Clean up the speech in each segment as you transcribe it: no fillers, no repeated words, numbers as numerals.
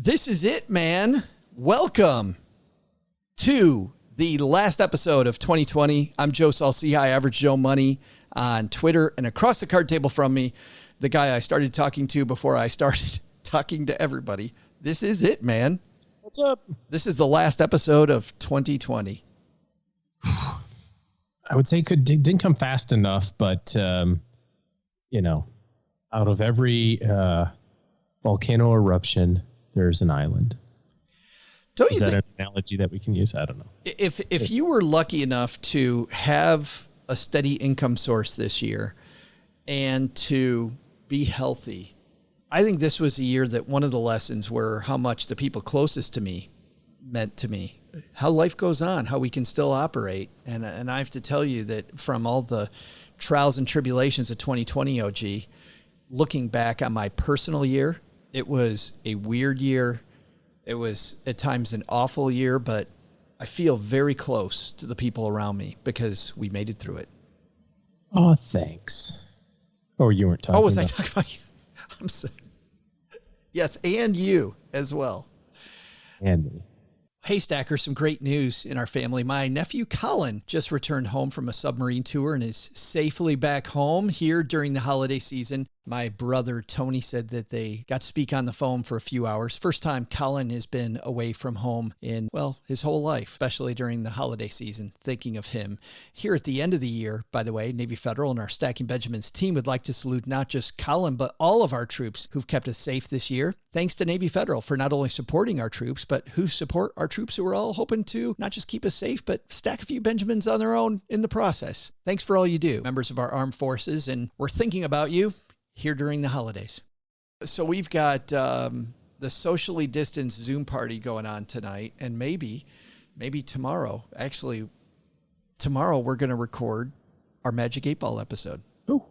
This is it, man. Welcome to the last episode of 2020. I'm Joe Salci, Average Joe Money on Twitter, and across the card table from me, the guy I started talking to before I started talking to everybody. This is it, man. What's up? This is the last episode of 2020. I would say didn't come fast enough, but out of every volcano eruption, there's an island. Don't you Is that think, an analogy that we can use? I don't know. if you were lucky enough to have a steady income source this year and to be healthy, I think this was a year that one of the lessons were how much the people closest to me meant to me, how life goes on, how we can still operate. And I have to tell you that from all the trials and tribulations of 2020 OG, looking back on my personal year, it was a weird year. It was at times an awful year, but I feel very close to the people around me because we made it through it. Oh, thanks. Oh, you weren't talking Oh, was I about... talking about you? I'm sorry. Yes, and you as well. And me. Hey, Stacker, some great news in our family. My nephew Colin just returned home from a submarine tour and is safely back home here during the holiday season. My brother Tony said that they got to speak on the phone for a few hours. First time Colin has been away from home in, well, his whole life, especially during the holiday season, thinking of him. Here at the end of the year, by the way, Navy Federal and our Stacking Benjamins team would like to salute not just Colin, but all of our troops who've kept us safe this year. Thanks to Navy Federal for not only supporting our troops, but who support our troops who are all hoping to not just keep us safe, but stack a few Benjamins on their own in the process. Thanks for all you do, members of our armed forces, and we're thinking about you here during the holidays. So we've got the socially distanced Zoom party going on tonight, and maybe tomorrow. Actually, tomorrow we're going to record our Magic 8-Ball episode. Ooh,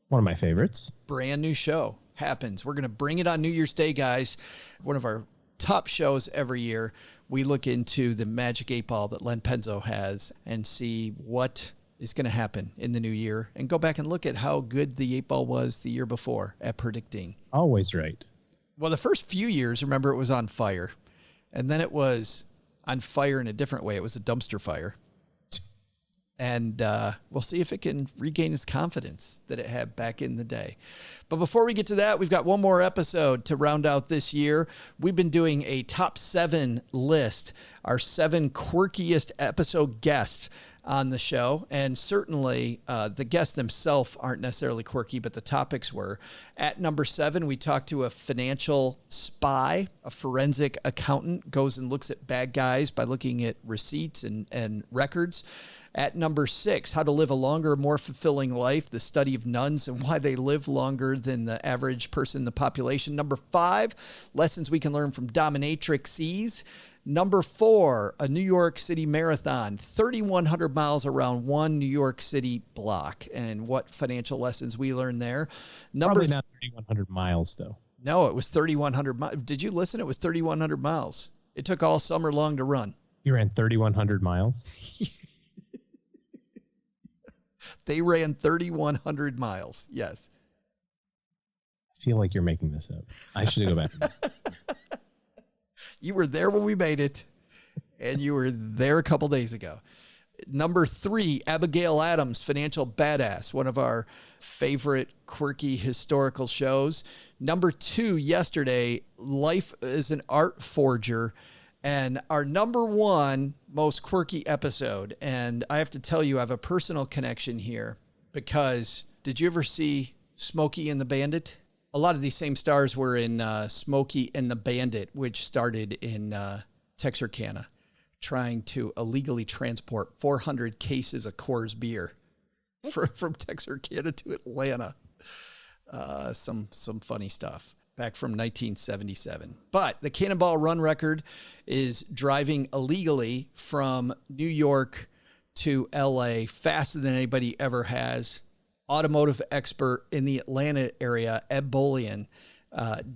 one of my favorites. Brand new show happens. We're going to bring it on New Year's Day, guys. One of our top shows every year. We look into the Magic 8-Ball that Len Penzo has and see what is going to happen in the new year and go back and look at how good the 8-Ball was the year before at predicting. Always right. Well, the first few years, remember, it was on fire. And then it was on fire in a different way. It was a dumpster fire. And we'll see if it can regain its confidence that it had back in the day. But before we get to that, we've got one more episode to round out this year. We've been doing a top 7 list, our 7 quirkiest episode guests on the show. And certainly the guests themselves aren't necessarily quirky, but the topics were. At number 7, we talked to a financial spy, a forensic accountant, goes and looks at bad guys by looking at receipts and records. At number 6, how to live a longer, more fulfilling life, the study of nuns and why they live longer than the average person in the population. Number 5, lessons we can learn from dominatrixes. Number 4, a New York City marathon, 3,100 miles around one New York City block, and what financial lessons we learned there. Probably not 3,100 miles, though. No, it was 3,100 miles. Did you listen? It was 3,100 miles. It took all summer long to run. You ran 3,100 miles? They ran 3,100 miles. Yes. I feel like you're making this up. I should go back. You were there when we made it, and you were there a couple days ago. Number 3, Abigail Adams, Financial Badass, one of our favorite quirky historical shows. Number 2, yesterday, Life is an Art Forger, and our number 1 most quirky episode. And I have to tell you, I have a personal connection here because did you ever see Smokey and the Bandit? A lot of these same stars were in Smokey and the Bandit, which started in Texarkana, trying to illegally transport 400 cases of Coors beer from Texarkana to Atlanta. Some funny stuff back from 1977. But the Cannonball Run record is driving illegally from New York to LA faster than anybody ever has. Automotive expert in the Atlanta area, Ed Bolian,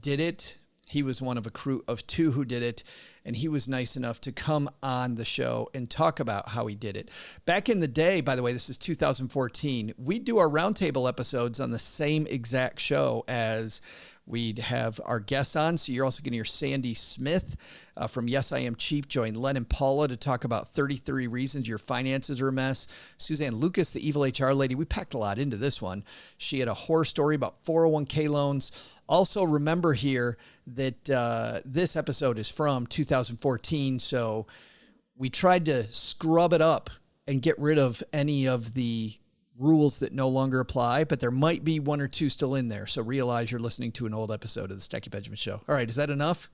did it. He was one of a crew of 2 who did it, and he was nice enough to come on the show and talk about how he did it. Back in the day, by the way, this is 2014, we do our roundtable episodes on the same exact show as we'd have our guests on. So you're also going to hear Sandy Smith from Yes, I Am Cheap join Len and Paula to talk about 33 reasons your finances are a mess. Suzanne Lucas, the evil HR lady. We packed a lot into this one. She had a horror story about 401k loans. Also remember here that this episode is from 2014. So we tried to scrub it up and get rid of any of the rules that no longer apply, but there might be one or two still in there. So realize you're listening to an old episode of the Stacking Benjamin Show. All right. Is that enough?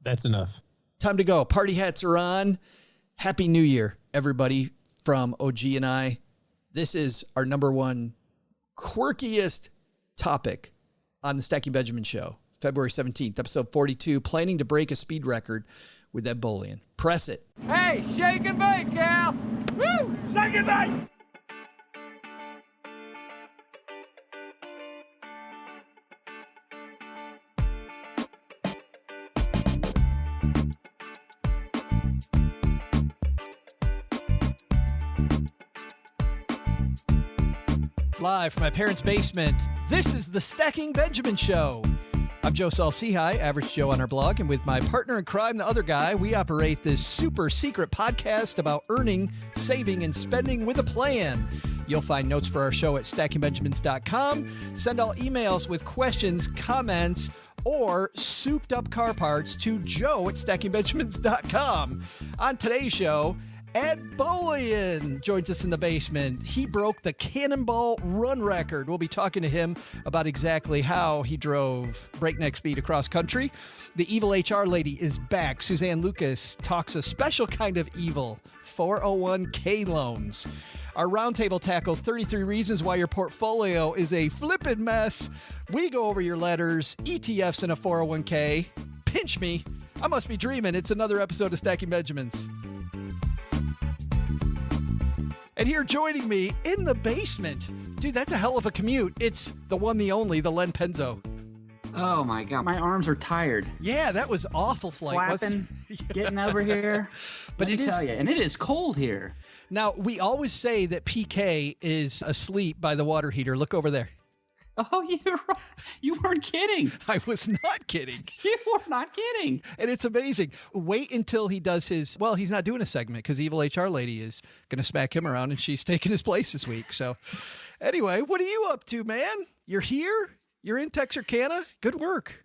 That's enough. Time to go. Party hats are on. Happy New Year, everybody, from OG and I. This is our number one quirkiest topic on the Stacking Benjamin Show. February 17th, episode 42, planning to break a speed record with Ed Bolian. Press it. Hey, shake and bake, Cal. Woo! Shake and bake! Live from my parents' basement, this is the Stacking Benjamin Show. I'm Joe Saul-Sehy, Average Joe on our blog, and with my partner in crime, the other guy, we operate this super secret podcast about earning, saving, and spending with a plan. You'll find notes for our show at stackingbenjamins.com. Send all emails with questions, comments, or souped up car parts to joe at stackingbenjamins.com. On today's show, Ed Bolian joins us in the basement. He broke the Cannonball Run record. We'll be talking to him about exactly how he drove breakneck speed across country. The evil HR lady is back. Suzanne Lucas talks a special kind of evil, 401k loans. Our roundtable tackles 33 reasons why your portfolio is a flippin' mess. We go over your letters, ETFs, and a 401k. Pinch me. I must be dreaming. It's another episode of Stacking Benjamins. And here joining me in the basement, dude, that's a hell of a commute. It's the one, the only, the Len Penzo. Oh my God, my arms are tired. Yeah, that was awful flight, wasn't it? Yeah. Getting over here. But Let me tell you, and it is cold here. Now, we always say that PK is asleep by the water heater. Look over there. Oh, you weren't kidding. I was not kidding. You were not kidding. And it's amazing. Wait until he does his, well, he's not doing a segment because Evil HR Lady is going to smack him around and she's taking his place this week. So anyway, what are you up to, man? You're here? You're in Texarkana? Good work.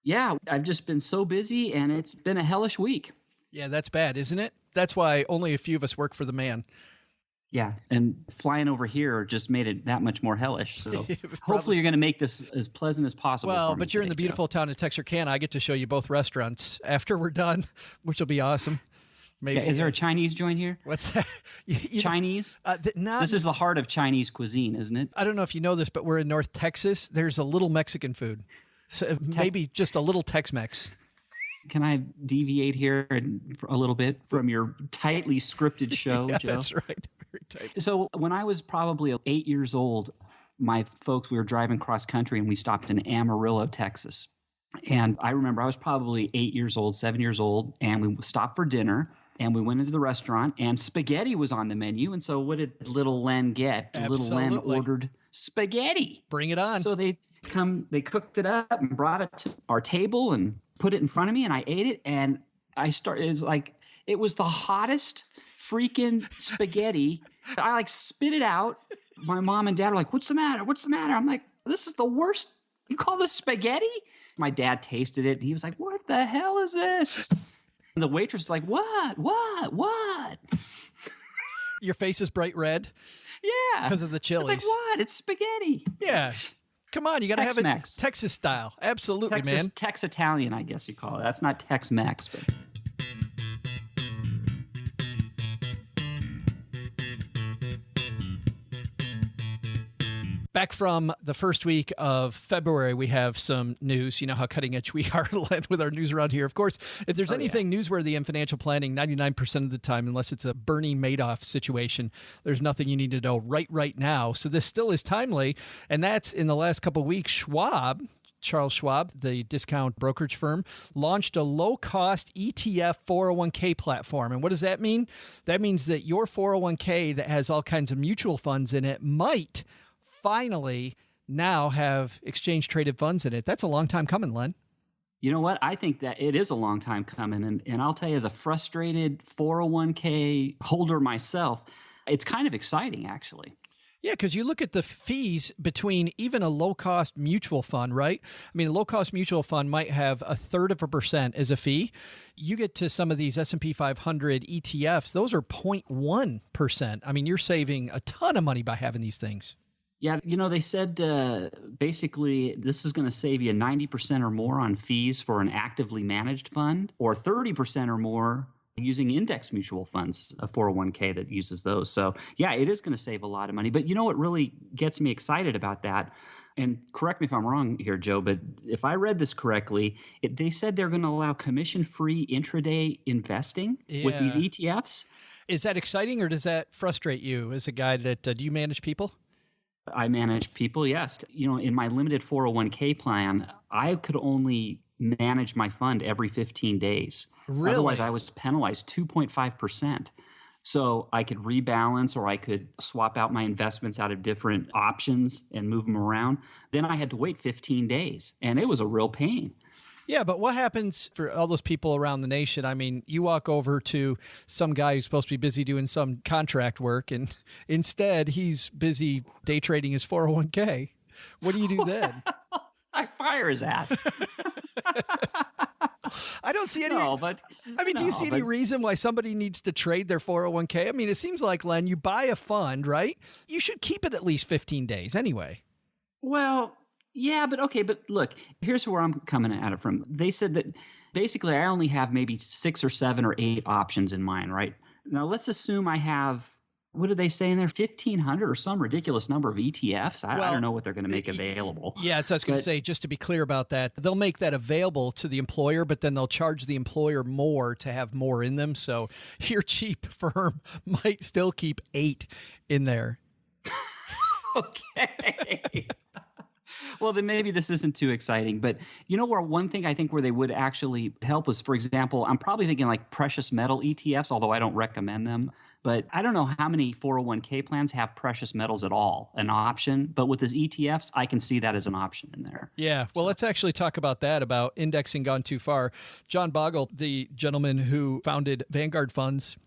Yeah, I've just been so busy and it's been a hellish week. Yeah, that's bad, isn't it? That's why only a few of us work for the man. Yeah, and flying over here just made it that much more hellish. So hopefully you're going to make this as pleasant as possible. Well, but you're in the beautiful town of Texarkana. I get to show you both restaurants after we're done, which will be awesome. Maybe. Yeah, is there a Chinese joint here? What's that? Chinese? This is the heart of Chinese cuisine, isn't it? I don't know if you know this, but we're in North Texas. There's a little Mexican food. So maybe just a little Tex-Mex. Can I deviate here a little bit from your tightly scripted show, yeah, Joe? That's right. Very tight. So when I was probably 8 years old, my folks, we were driving cross country and we stopped in Amarillo, Texas. And I remember I was probably 8 years old, 7 years old, and we stopped for dinner and we went into the restaurant and spaghetti was on the menu. And so what did little Len get? Absolutely. Little Len ordered spaghetti. Bring it on. So they cooked it up and brought it to our table and put it in front of me and I ate it and it was the hottest freaking spaghetti. I spit it out. My mom and dad were like, "What's the matter? What's the matter?" I'm like, "This is the worst. You call this spaghetti?" My dad tasted it and he was like, "What the hell is this?" And the waitress was like, What? Your face is bright red? Yeah. Because of the chilies. It's like, what? It's spaghetti. Yeah. Come on, you got to have it Tex-Mex. Texas style. Absolutely, man. Tex-Italian, I guess you call it. That's not Tex-Mex, but... Back from the first week of February, we have some news. You know how cutting edge we are with our news around here. Of course, if there's anything newsworthy in financial planning, 99% of the time, unless it's a Bernie Madoff situation, there's nothing you need to know right now. So this still is timely. And that's in the last couple of weeks, Charles Schwab, the discount brokerage firm, launched a low-cost ETF 401k platform. And what does that mean? That means that your 401k that has all kinds of mutual funds in it might finally now have exchange traded funds in it. That's a long time coming, Len. You know what? I think that it is a long time coming. And I'll tell you, as a frustrated 401k holder myself, it's kind of exciting, actually. Yeah, because you look at the fees between even a low-cost mutual fund, right? I mean, a low-cost mutual fund might have 1/3% as a fee. You get to some of these S&P 500 ETFs, those are 0.1%. I mean, you're saving a ton of money by having these things. Yeah, they said basically this is going to save you 90% or more on fees for an actively managed fund, or 30% or more using index mutual funds, a 401k that uses those. So yeah, it is going to save a lot of money. But you know what really gets me excited about that? And correct me if I'm wrong here, Joe, but if I read this correctly, they said they're going to allow commission-free intraday investing with these ETFs. Is that exciting, or does that frustrate you as a guy that, do you manage people? I manage people, yes. In my limited 401k plan, I could only manage my fund every 15 days. Really? Otherwise, I was penalized 2.5%. So I could rebalance, or I could swap out my investments out of different options and move them around. Then I had to wait 15 days, and it was a real pain. Yeah, but what happens for all those people around the nation? I mean, you walk over to some guy who's supposed to be busy doing some contract work, and instead he's busy day trading his 401k. What do you do then? I fire his ass. I don't see any. No, but do you see any reason why somebody needs to trade their 401k? I mean, it seems like, Len, you buy a fund, right? You should keep it at least 15 days anyway. Well, yeah, but okay, but look, here's where I'm coming at it from. They said that basically I only have maybe 6 or 7 or 8 options in mine, right? Now let's assume I have, what did they say in there? 1,500 or some ridiculous number of ETFs. I don't know what they're going to make available. Yeah, so I was going to say, just to be clear about that, they'll make that available to the employer, but then they'll charge the employer more to have more in them. So your cheap firm might still keep 8 in there. Okay. Well, then maybe this isn't too exciting. But where one thing I think where they would actually help was, for example, I'm probably thinking like precious metal ETFs, although I don't recommend them. But I don't know how many 401k plans have precious metals at all, an option. But with these ETFs, I can see that as an option in there. Yeah. Well, let's actually talk about that, about indexing gone too far. John Bogle, the gentleman who founded Vanguard Funds,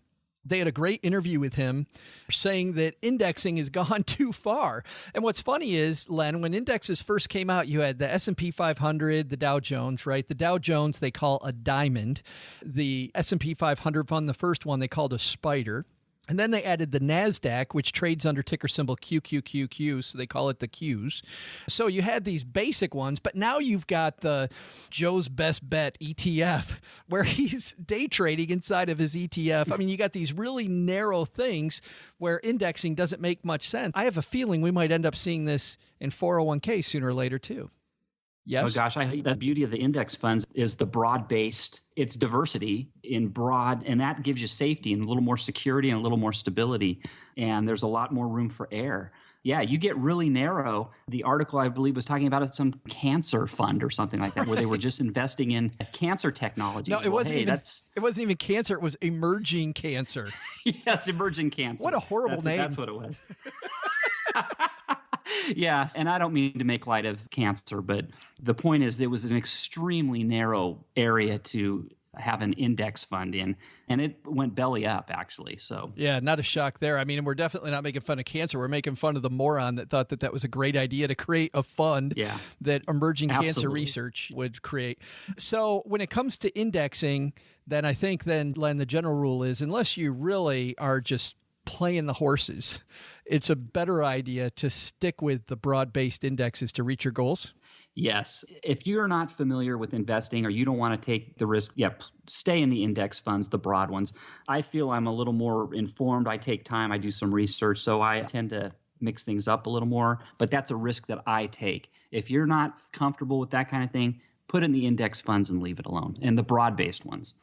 they had a great interview with him saying that indexing has gone too far. And what's funny is, Len, when indexes first came out, you had the S&P 500, the Dow Jones, right? The Dow Jones they call a diamond. The S&P 500 fund, the first one, they called a spider. And then they added the NASDAQ, which trades under ticker symbol QQQQ, so they call it the Qs. So you had these basic ones, but now you've got the Joe's Best Bet ETF, where he's day trading inside of his ETF. I mean, you got these really narrow things where indexing doesn't make much sense. I have a feeling we might end up seeing this in 401k sooner or later, too. Yes. Oh gosh, the beauty of the index funds is the broad-based, it's diversity in broad, and that gives you safety and a little more security and a little more stability, and there's a lot more room for error. Yeah, you get really narrow. The article, I believe, was talking about some cancer fund or something like that, where they were just investing in cancer technology. No, it wasn't even cancer. It was emerging cancer. Yes, emerging cancer. What a horrible name. That's what it was. Yeah, and I don't mean to make light of cancer, but the point is it was an extremely narrow area to have an index fund in, and it went belly up, actually. So yeah, not a shock there. I mean, we're definitely not making fun of cancer. We're making fun of the moron that thought that was a great idea to create a fund that emerging cancer research would create. So when it comes to indexing, then I think Len, the general rule is, unless you really are just playing the horses, it's a better idea to stick with the broad-based indexes to reach your goals. Yes. If you're not familiar with investing or you don't want to take the risk, stay in the index funds, the broad ones. I feel I'm a little more informed. I take time. I do some research. So I tend to mix things up a little more. But that's a risk that I take. If you're not comfortable with that kind of thing, put in the index funds and leave it alone, and the broad-based ones.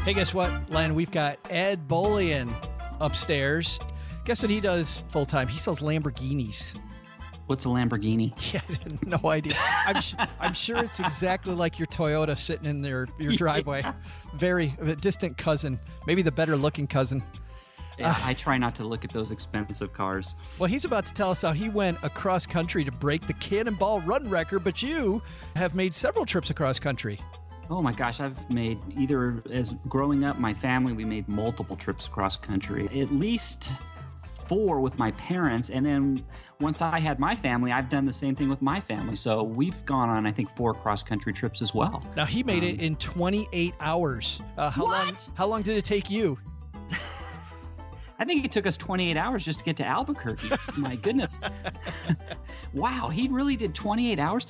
Hey, guess what, Len? We've got Ed Bolian upstairs. Guess what he does full-time? He sells Lamborghinis. What's a Lamborghini? Yeah, no idea. I'm sure it's exactly like your Toyota sitting in your driveway. Yeah. Very distant cousin, maybe the better looking cousin. Yeah, I try not to look at those expensive cars. Well, he's about to tell us how he went across country to break the Cannonball Run record, but you have made several trips across country. Oh my gosh, I've made as growing up, my family, we made multiple trips across country. At least 4 with my parents, and then once I had my family, I've done the same thing with my family. So we've gone on, I think, 4 cross-country trips as well. Now, he made it in 28 hours. How long did it take you? I think it took us 28 hours just to get to Albuquerque. My goodness. Wow, he really did 28 hours?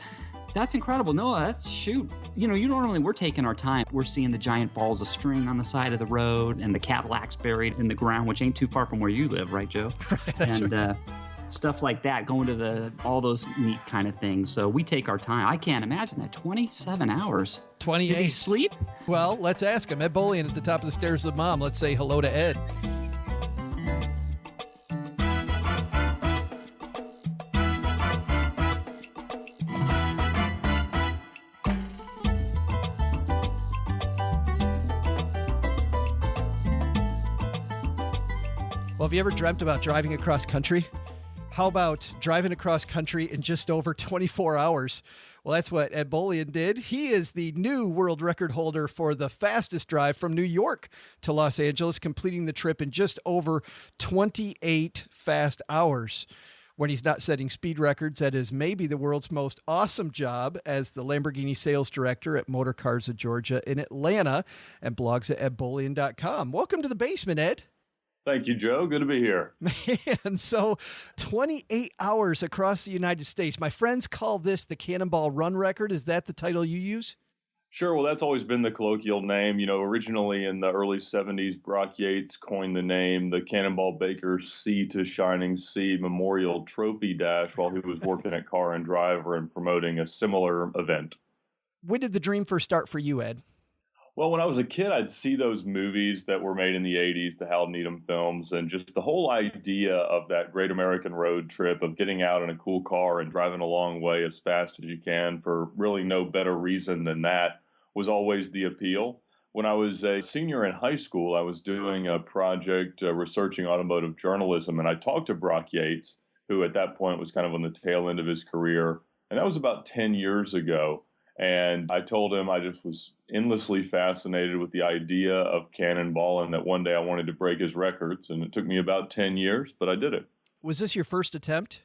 That's incredible. No, that's shoot. We're taking our time. We're seeing the giant balls of string on the side of the road and the Cadillacs buried in the ground, which ain't too far from where you live, right, Joe? That's right. Stuff like that, going to all those neat kind of things. So we take our time. I can't imagine that. 27 hours. 28. Did he sleep? Well, let's ask him. Ed Bolian at the top of the stairs with Mom. Let's say hello to Ed. Well, have you ever dreamt about driving across country? How about driving across country in just over 24 hours? Well, that's what Ed Bolian did. He is the new world record holder for the fastest drive from New York to Los Angeles, completing the trip in just over 28 fast hours. When he's not setting speed records, that is maybe the world's most awesome job as the Lamborghini sales director at Motor Cars of Georgia in Atlanta, and blogs at edbolian.com. Welcome to the basement, Ed. Thank you, Joe. Good to be here. Man, so 28 hours across the United States. My friends call this the Cannonball Run record. Is that the title you use? Sure. Well, that's always been the colloquial name. Originally in the early 70s, Brock Yates coined the name the Cannonball Baker Sea to Shining Sea Memorial Trophy Dash while he was working at Car and Driver and promoting a similar event. When did the dream first start for you, Ed? Well, when I was a kid, I'd see those movies that were made in the 80s, the Hal Needham films, and just the whole idea of that great American road trip of getting out in a cool car and driving a long way as fast as you can for really no better reason than that was always the appeal. When I was a senior in high school, I was doing a project researching automotive journalism, and I talked to Brock Yates, who at that point was kind of on the tail end of his career, and that was about 10 years ago. And I told him I just was endlessly fascinated with the idea of Cannonball and that one day I wanted to break his records. And it took me about 10 years, but I did it. Was this your first attempt?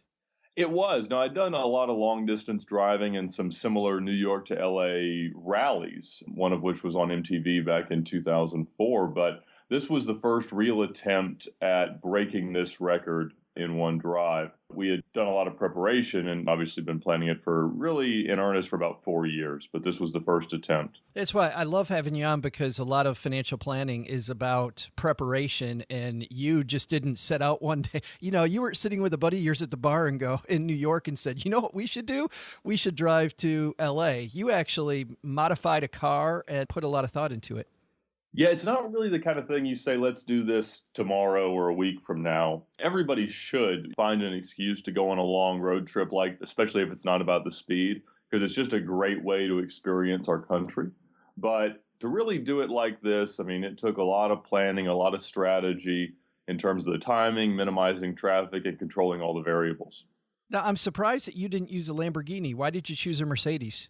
It was. Now, I'd done a lot of long distance driving and some similar New York to LA rallies, one of which was on MTV back in 2004. But this was the first real attempt at breaking this record in one drive. We had done a lot of preparation and obviously been planning it for really in earnest for about 4 years, but this was the first attempt. That's why I love having you on, because a lot of financial planning is about preparation, and you just didn't set out one day. You were sitting with a buddy of yours at the bar in New York and said, you know what we should do? We should drive to LA. You actually modified a car and put a lot of thought into it. Yeah, it's not really the kind of thing you say, let's do this tomorrow or a week from now. Everybody should find an excuse to go on a long road trip, especially if it's not about the speed, because it's just a great way to experience our country. But to really do it like this, it took a lot of planning, a lot of strategy in terms of the timing, minimizing traffic, and controlling all the variables. Now, I'm surprised that you didn't use a Lamborghini. Why did you choose a Mercedes?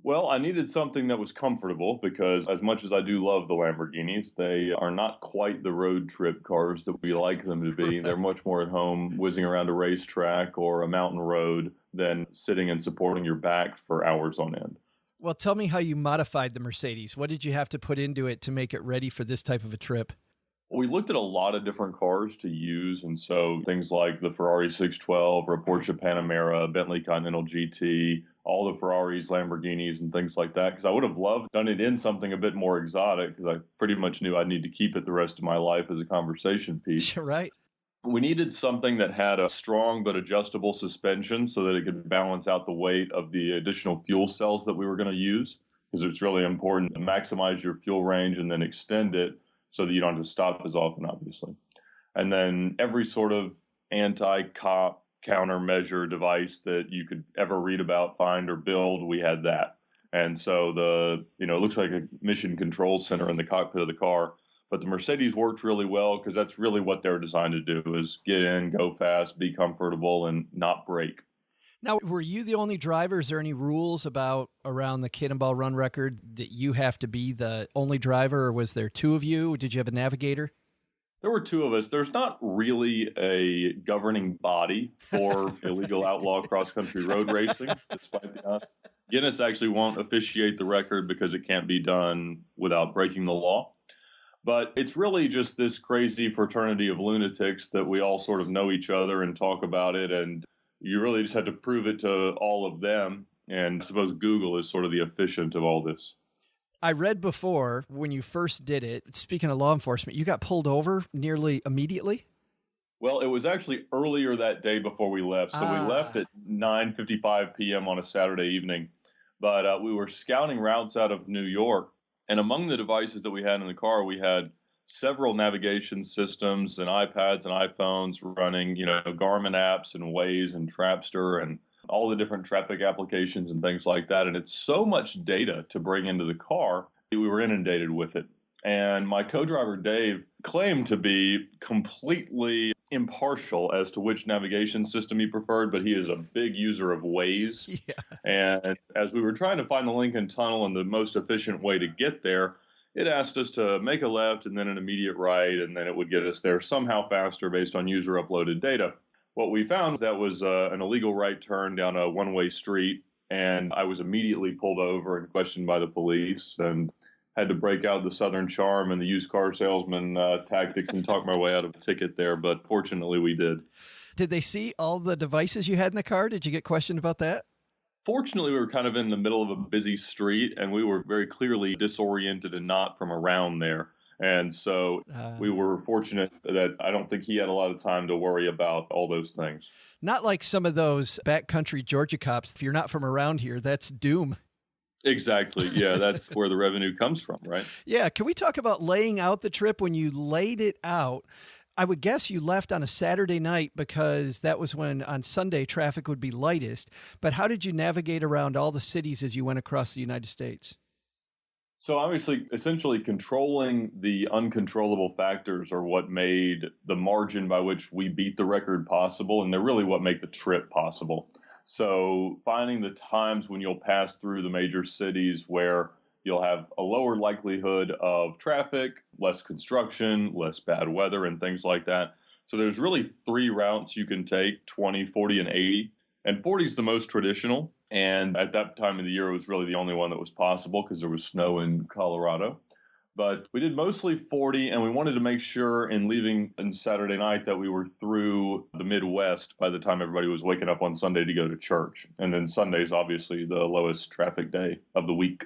Well, I needed something that was comfortable because as much as I do love the Lamborghinis, they are not quite the road trip cars that we like them to be. They're much more at home whizzing around a racetrack or a mountain road than sitting and supporting your back for hours on end. Well, tell me how you modified the Mercedes. What did you have to put into it to make it ready for this type of a trip? We looked at a lot of different cars to use, and so things like the Ferrari 612 or a Porsche Panamera, a Bentley Continental GT, all the Ferraris, Lamborghinis, and things like that, because I would have loved done it in something a bit more exotic, because I pretty much knew I'd need to keep it the rest of my life as a conversation piece. You're right. We needed something that had a strong but adjustable suspension so that it could balance out the weight of the additional fuel cells that we were going to use, because it's really important to maximize your fuel range and then extend it so that you don't have to stop as often, obviously. And then every sort of anti-cop countermeasure device that you could ever read about, find, or build. We had that. And so it looks like a mission control center in the cockpit of the car. But the Mercedes worked really well because that's really what they're designed to do, is get in, go fast, be comfortable, and not brake. Now, were you the only driver? Is there any rules around the Cannonball Run record that you have to be the only driver, or was there two of you? Did you have a navigator? There were two of us. There's not really a governing body for illegal outlaw cross-country road racing, despite the Guinness actually won't officiate the record because it can't be done without breaking the law. But it's really just this crazy fraternity of lunatics that we all sort of know each other and talk about it. And you really just had to prove it to all of them. And I suppose Google is sort of the efficient of all this. I read before when you first did it, speaking of law enforcement, you got pulled over nearly immediately? Well, it was actually earlier that day before we left. So we left at 9:55 p.m. on a Saturday evening. But we were scouting routes out of New York. And among the devices that we had in the car, we had several navigation systems and iPads and iPhones running, Garmin apps and Waze and Trapster and all the different traffic applications and things like that. And it's so much data to bring into the car, we were inundated with it. And my co-driver, Dave, claimed to be completely impartial as to which navigation system he preferred, but he is a big user of Waze. Yeah. And as we were trying to find the Lincoln Tunnel and the most efficient way to get there, it asked us to make a left and then an immediate right, and then it would get us there somehow faster based on user uploaded data. What we found that was an illegal right turn down a one-way street, and I was immediately pulled over and questioned by the police and had to break out the Southern charm and the used car salesman tactics and talk my way out of a ticket there, but fortunately we did. Did they see all the devices you had in the car? Did you get questioned about that? Fortunately, we were kind of in the middle of a busy street, and we were very clearly disoriented and not from around there. And so we were fortunate that I don't think he had a lot of time to worry about all those things. Not like some of those backcountry Georgia cops. If you're not from around here, that's doom. Exactly. Yeah, that's where the revenue comes from, right? Yeah. Can we talk about laying out the trip? When you laid it out, I would guess you left on a Saturday night because that was when on Sunday traffic would be lightest. But how did you navigate around all the cities as you went across the United States? So obviously, essentially controlling the uncontrollable factors are what made the margin by which we beat the record possible, and they're really what make the trip possible. So finding the times when you'll pass through the major cities where you'll have a lower likelihood of traffic, less construction, less bad weather, and things like that. So there's really three routes you can take, 20, 40, and 80. And 40 is the most traditional. And at that time of the year, it was really the only one that was possible because there was snow in Colorado. But we did mostly 40, and we wanted to make sure in leaving on Saturday night that we were through the Midwest by the time everybody was waking up on Sunday to go to church. And then Sunday's obviously the lowest traffic day of the week.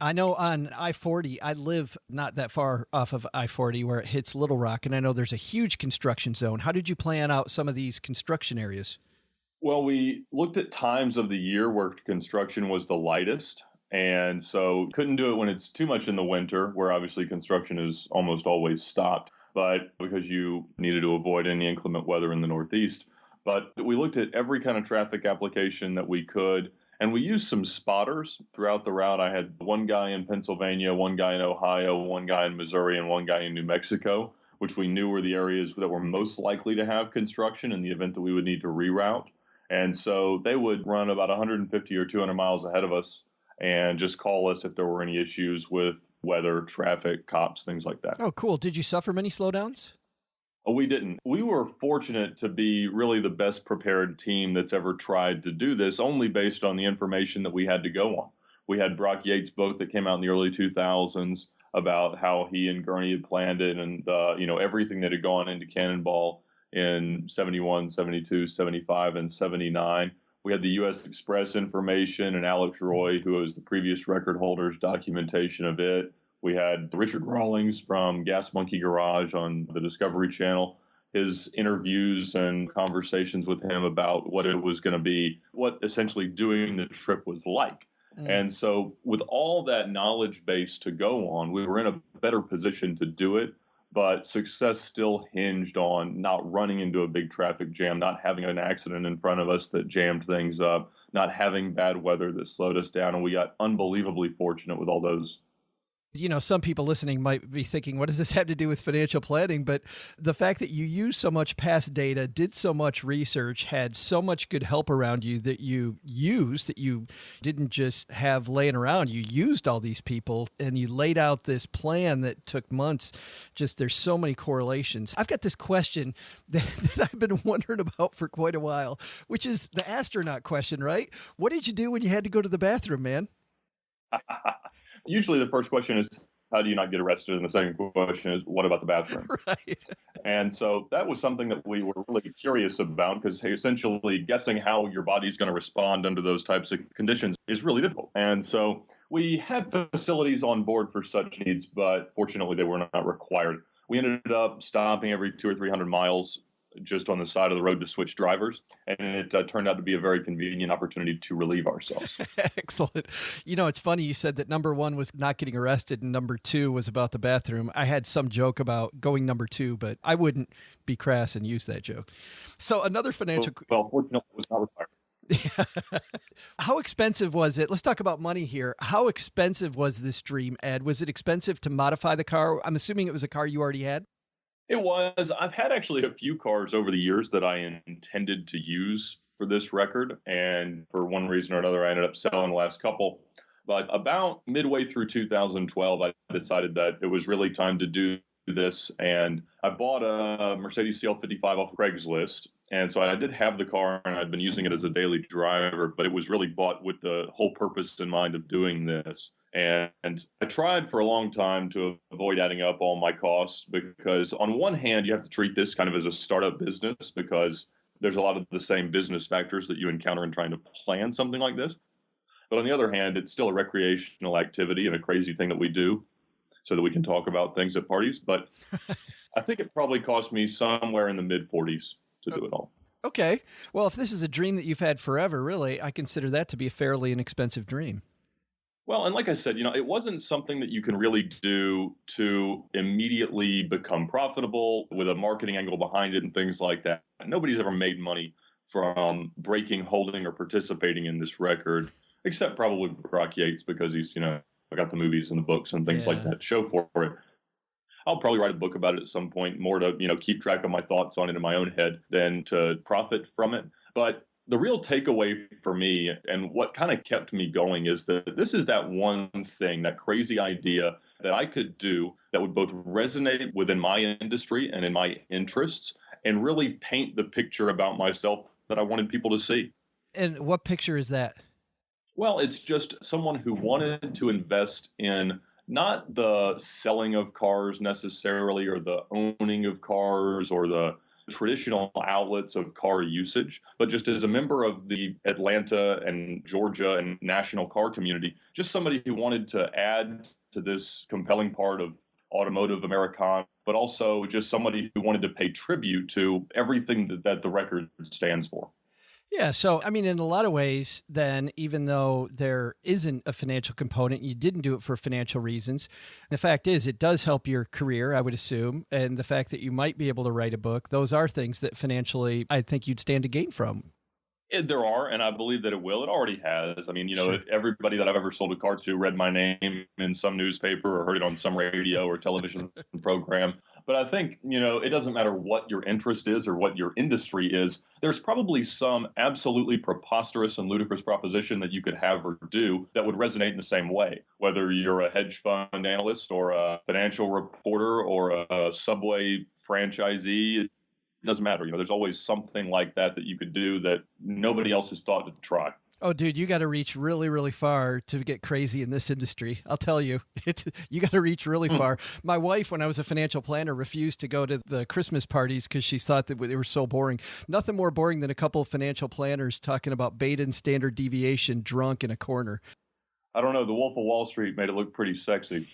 I know on I-40, I live not that far off of I-40 where it hits Little Rock, and I know there's a huge construction zone. How did you plan out some of these construction areas? Well, we looked at times of the year where construction was the lightest. And so couldn't do it when it's too much in the winter, where obviously construction is almost always stopped, but because you needed to avoid any inclement weather in the Northeast. But we looked at every kind of traffic application that we could, and we used some spotters throughout the route. I had one guy in Pennsylvania, one guy in Ohio, one guy in Missouri, and one guy in New Mexico, which we knew were the areas that were most likely to have construction in the event that we would need to reroute. And so they would run about 150 or 200 miles ahead of us and just call us if there were any issues with weather, traffic, cops, things like that. Oh, cool. Did you suffer many slowdowns? Oh, we didn't. We were fortunate to be really the best prepared team that's ever tried to do this, only based on the information that we had to go on. We had Brock Yates' book that came out in the early 2000s about how he and Gurney had planned it and, everything that had gone into Cannonball in 71, 72, 75, and 79. We had the U.S. Express information and Alex Roy, who was the previous record holder's documentation of it. We had Richard Rawlings from Gas Monkey Garage on the Discovery Channel, his interviews and conversations with him about what it was going to be, what essentially doing the trip was like. And so with all that knowledge base to go on, we were in a better position to do it. but success still hinged on not running into a big traffic jam, not having an accident in front of us that jammed things up, not having bad weather that slowed us down. And we got unbelievably fortunate with all those. You know, some people listening might be thinking, what does this have to do with financial planning? But the fact that you used so much past data, did so much research, had so much good help around you that you used, that you didn't just have laying around, you used all these people and you laid out this plan that took months. Just there's so many correlations. I've got this question that I've been wondering about for quite a while, which is the astronaut question, right? What did you do when you had to go to the bathroom, man? Usually the first question is, how do you not get arrested? And the second question is, what about the bathroom? Right. And so that was something that we were really curious about, because essentially guessing how your body's going to respond under those types of conditions is really difficult. And so we had facilities on board for such needs, but fortunately they were not required. We ended up stopping every 200 or 300 miles just on the side of the road to switch drivers. And it turned out to be a very convenient opportunity to relieve ourselves. Excellent. You know, it's funny you said that number one was not getting arrested and number two was about the bathroom. I had some joke about going number two, but I wouldn't be crass and use that joke. So another financial... Well, fortunately, it was not required. How expensive was it? Let's talk about money here. How expensive was this dream, Ed? Was it expensive to modify the car? I'm assuming it was a car you already had. It was. I've had actually a few cars over the years that I intended to use for this record. And for one reason or another, I ended up selling the last couple. But about midway through 2012, I decided that it was really time to do this. And I bought a Mercedes CL55 off Craigslist. And so I did have the car and I'd been using it as a daily driver, but it was really bought with the whole purpose in mind of doing this. And I tried for a long time to avoid adding up all my costs, because on one hand, you have to treat this kind of as a startup business, because there's a lot of the same business factors that you encounter in trying to plan something like this. But on the other hand, it's still a recreational activity and a crazy thing that we do so that we can talk about things at parties. But I think it probably cost me somewhere in the mid-40s to do it all. Okay. Well, if this is a dream that you've had forever, really, I consider that to be a fairly inexpensive dream. Well, and like I said, it wasn't something that you can really do to immediately become profitable with a marketing angle behind it and things like that. Nobody's ever made money from breaking, holding, or participating in this record, except probably Brock Yates, because he's, got the movies and the books and things like that show for it. I'll probably write a book about it at some point, more to, keep track of my thoughts on it in my own head than to profit from it. But the real takeaway for me, and what kind of kept me going, is that this is that one thing, that crazy idea that I could do that would both resonate within my industry and in my interests, and really paint the picture about myself that I wanted people to see. And what picture is that? Well, it's just someone who wanted to invest in not the selling of cars necessarily, or the owning of cars, or the traditional outlets of car usage, but just as a member of the Atlanta and Georgia and national car community, just somebody who wanted to add to this compelling part of automotive Americana, but also just somebody who wanted to pay tribute to everything that the record stands for. Yeah. So, I mean, in a lot of ways, then, even though there isn't a financial component, you didn't do it for financial reasons. The fact is, it does help your career, I would assume. And the fact that you might be able to write a book, those are things that financially, I think you'd stand to gain from. There are, and I believe that it will. It already has. I mean, Sure. Everybody that I've ever sold a car to read my name in some newspaper or heard it on some radio or television program. But I think, it doesn't matter what your interest is or what your industry is. There's probably some absolutely preposterous and ludicrous proposition that you could have or do that would resonate in the same way, whether you're a hedge fund analyst or a financial reporter or a Subway franchisee. It doesn't matter. There's always something like that you could do that nobody else has thought to try. Oh, dude, you got to reach really, really far to get crazy in this industry. I'll tell you, you got to reach really far. My wife, when I was a financial planner, refused to go to the Christmas parties because she thought that they were so boring. Nothing more boring than a couple of financial planners talking about beta and standard deviation drunk in a corner. I don't know. The Wolf of Wall Street made it look pretty sexy.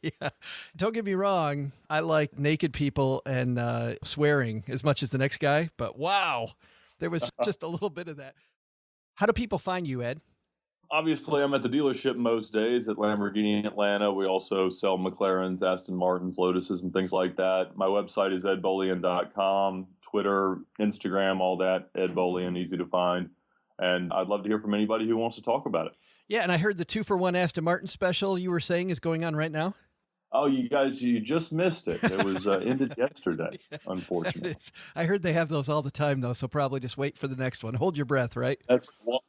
Yeah. Don't get me wrong. I like naked people and swearing as much as the next guy. But wow, there was just a little bit of that. How do people find you, Ed? Obviously, I'm at the dealership most days at Lamborghini in Atlanta. We also sell McLarens, Aston Martins, Lotuses, and things like that. My website is edbolian.com, Twitter, Instagram, all that, Ed Bolian, easy to find. And I'd love to hear from anybody who wants to talk about it. Yeah, and I heard the 2-for-1 Aston Martin special you were saying is going on right now. Oh, you guys, you just missed it. It was ended yesterday, unfortunately. I heard they have those all the time, though, so probably just wait for the next one. Hold your breath, right?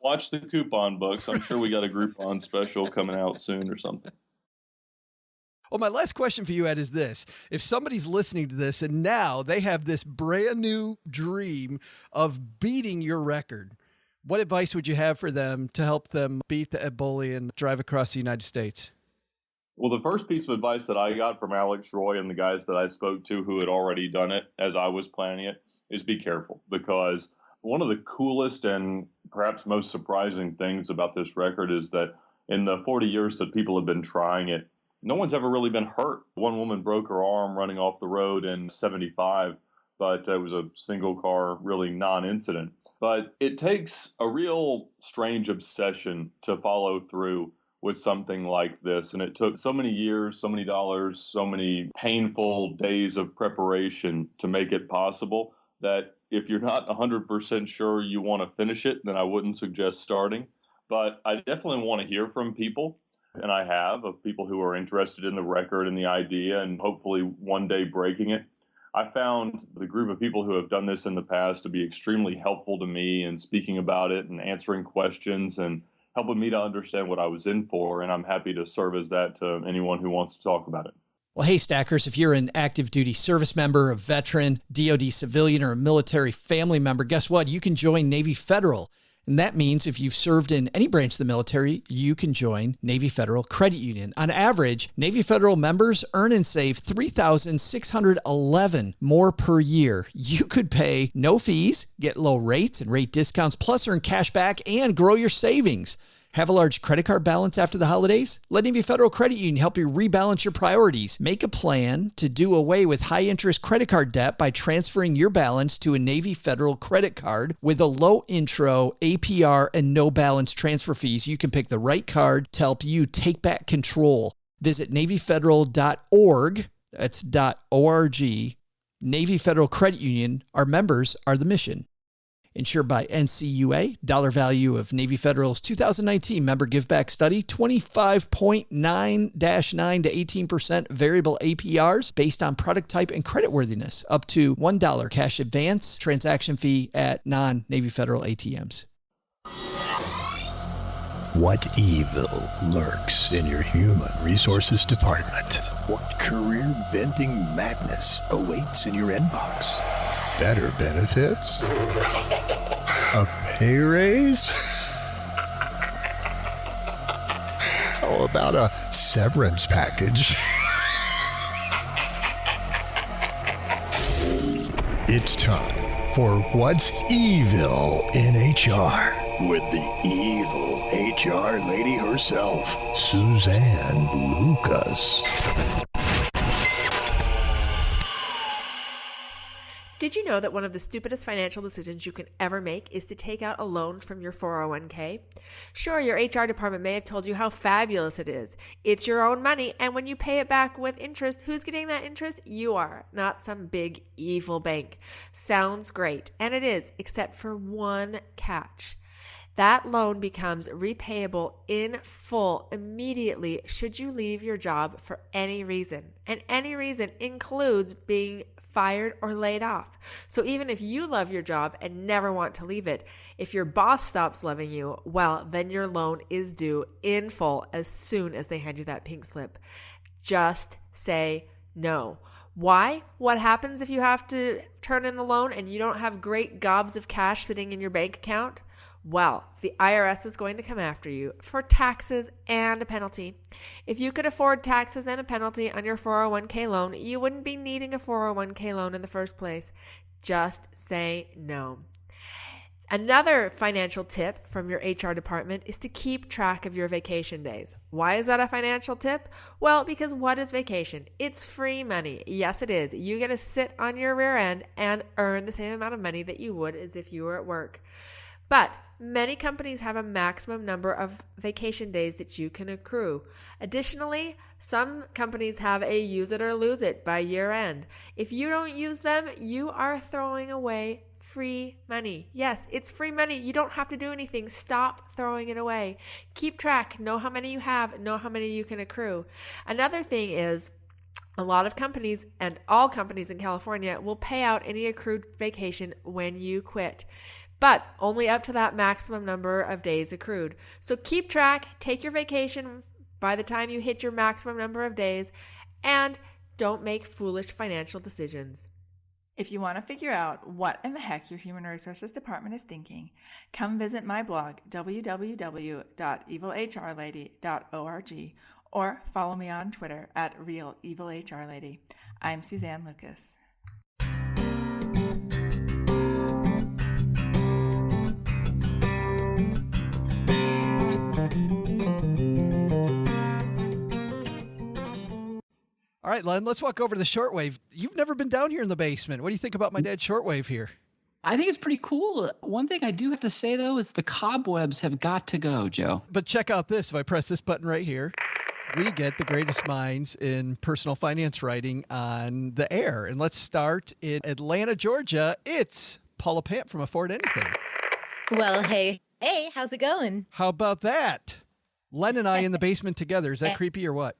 Watch the coupon books. I'm sure we got a Groupon special coming out soon or something. Well, my last question for you, Ed, is this. If somebody's listening to this and now they have this brand new dream of beating your record, what advice would you have for them to help them beat the Ed Bolian drive across the United States? Well, the first piece of advice that I got from Alex Roy and the guys that I spoke to who had already done it as I was planning it is be careful, because one of the coolest and perhaps most surprising things about this record is that in the 40 years that people have been trying it, no one's ever really been hurt. One woman broke her arm running off the road in 75, but it was a single car, really non-incident. But it takes a real strange obsession to follow through with something like this. And it took so many years, so many dollars, so many painful days of preparation to make it possible that if you're not 100% sure you want to finish it, then I wouldn't suggest starting. But I definitely want to hear from people, and I have, of people who are interested in the record and the idea and hopefully one day breaking it. I found the group of people who have done this in the past to be extremely helpful to me in speaking about it and answering questions and helping me to understand what I was in for, and I'm happy to serve as that to anyone who wants to talk about it. Well, hey, Stackers, if you're an active duty service member, a veteran, DoD civilian, or a military family member, guess what? You can join Navy Federal. And that means if you've served in any branch of the military, you can join Navy Federal Credit Union. On average, Navy Federal members earn and save $3,611 more per year. You could pay no fees, get low rates and rate discounts, plus earn cash back and grow your savings. Have a large credit card balance after the holidays? Let Navy Federal Credit Union help you rebalance your priorities. Make a plan to do away with high-interest credit card debt by transferring your balance to a Navy Federal credit card with a low intro, APR, and no balance transfer fees. You can pick the right card to help you take back control. Visit NavyFederal.org. That's .org. Navy Federal Credit Union. Our members are the mission. Insured by NCUA, dollar value of Navy Federal's 2019 member giveback study, 25.9-9 to 18% variable APRs based on product type and creditworthiness, up to $1 cash advance transaction fee at non-Navy Federal ATMs. What evil lurks in your human resources department? What career-bending madness awaits in your inbox? Better benefits? A pay raise? How about a severance package? It's time for What's Evil in HR with the evil HR lady herself, Suzanne Lucas. Did you know that one of the stupidest financial decisions you can ever make is to take out a loan from your 401k? Sure, your HR department may have told you how fabulous it is. It's your own money, and when you pay it back with interest, who's getting that interest? You are, not some big evil bank. Sounds great, and it is, except for one catch. That loan becomes repayable in full immediately should you leave your job for any reason. And any reason includes being fired or laid off. So even if you love your job and never want to leave it, if your boss stops loving you, well, then your loan is due in full as soon as they hand you that pink slip. Just say no. Why? What happens if you have to turn in the loan and you don't have great gobs of cash sitting in your bank account? Well, the IRS is going to come after you for taxes and a penalty. If you could afford taxes and a penalty on your 401k loan, you wouldn't be needing a 401k loan in the first place. Just say no. Another financial tip from your HR department is to keep track of your vacation days. Why is that a financial tip? Well, because what is vacation? It's free money. Yes, it is. You get to sit on your rear end and earn the same amount of money that you would as if you were at work. But many companies have a maximum number of vacation days that you can accrue. Additionally, some companies have a use it or lose it by year end. If you don't use them, you are throwing away free money. Yes, it's free money. You don't have to do anything. Stop throwing it away. Keep track. Know how many you have. Know how many you can accrue. Another thing is, a lot of companies, and all companies in California, will pay out any accrued vacation when you quit, but only up to that maximum number of days accrued. So keep track, take your vacation by the time you hit your maximum number of days, and don't make foolish financial decisions. If you want to figure out what in the heck your human resources department is thinking, come visit my blog, www.evilhrlady.org, or follow me on Twitter at RealEvilHRLady. I'm Suzanne Lucas. All right, Len, let's walk over to the shortwave. You've never been down here in the basement. What do you think about my dad's shortwave here? I think it's pretty cool. One thing I do have to say, though, is the cobwebs have got to go, Joe. But check out this. If I press this button right here, we get the greatest minds in personal finance writing on the air. And let's start in Atlanta, Georgia. It's Paula Pant from Afford Anything. Well, hey, how's it going? How about that? Len and I in the basement together. Is that creepy or what?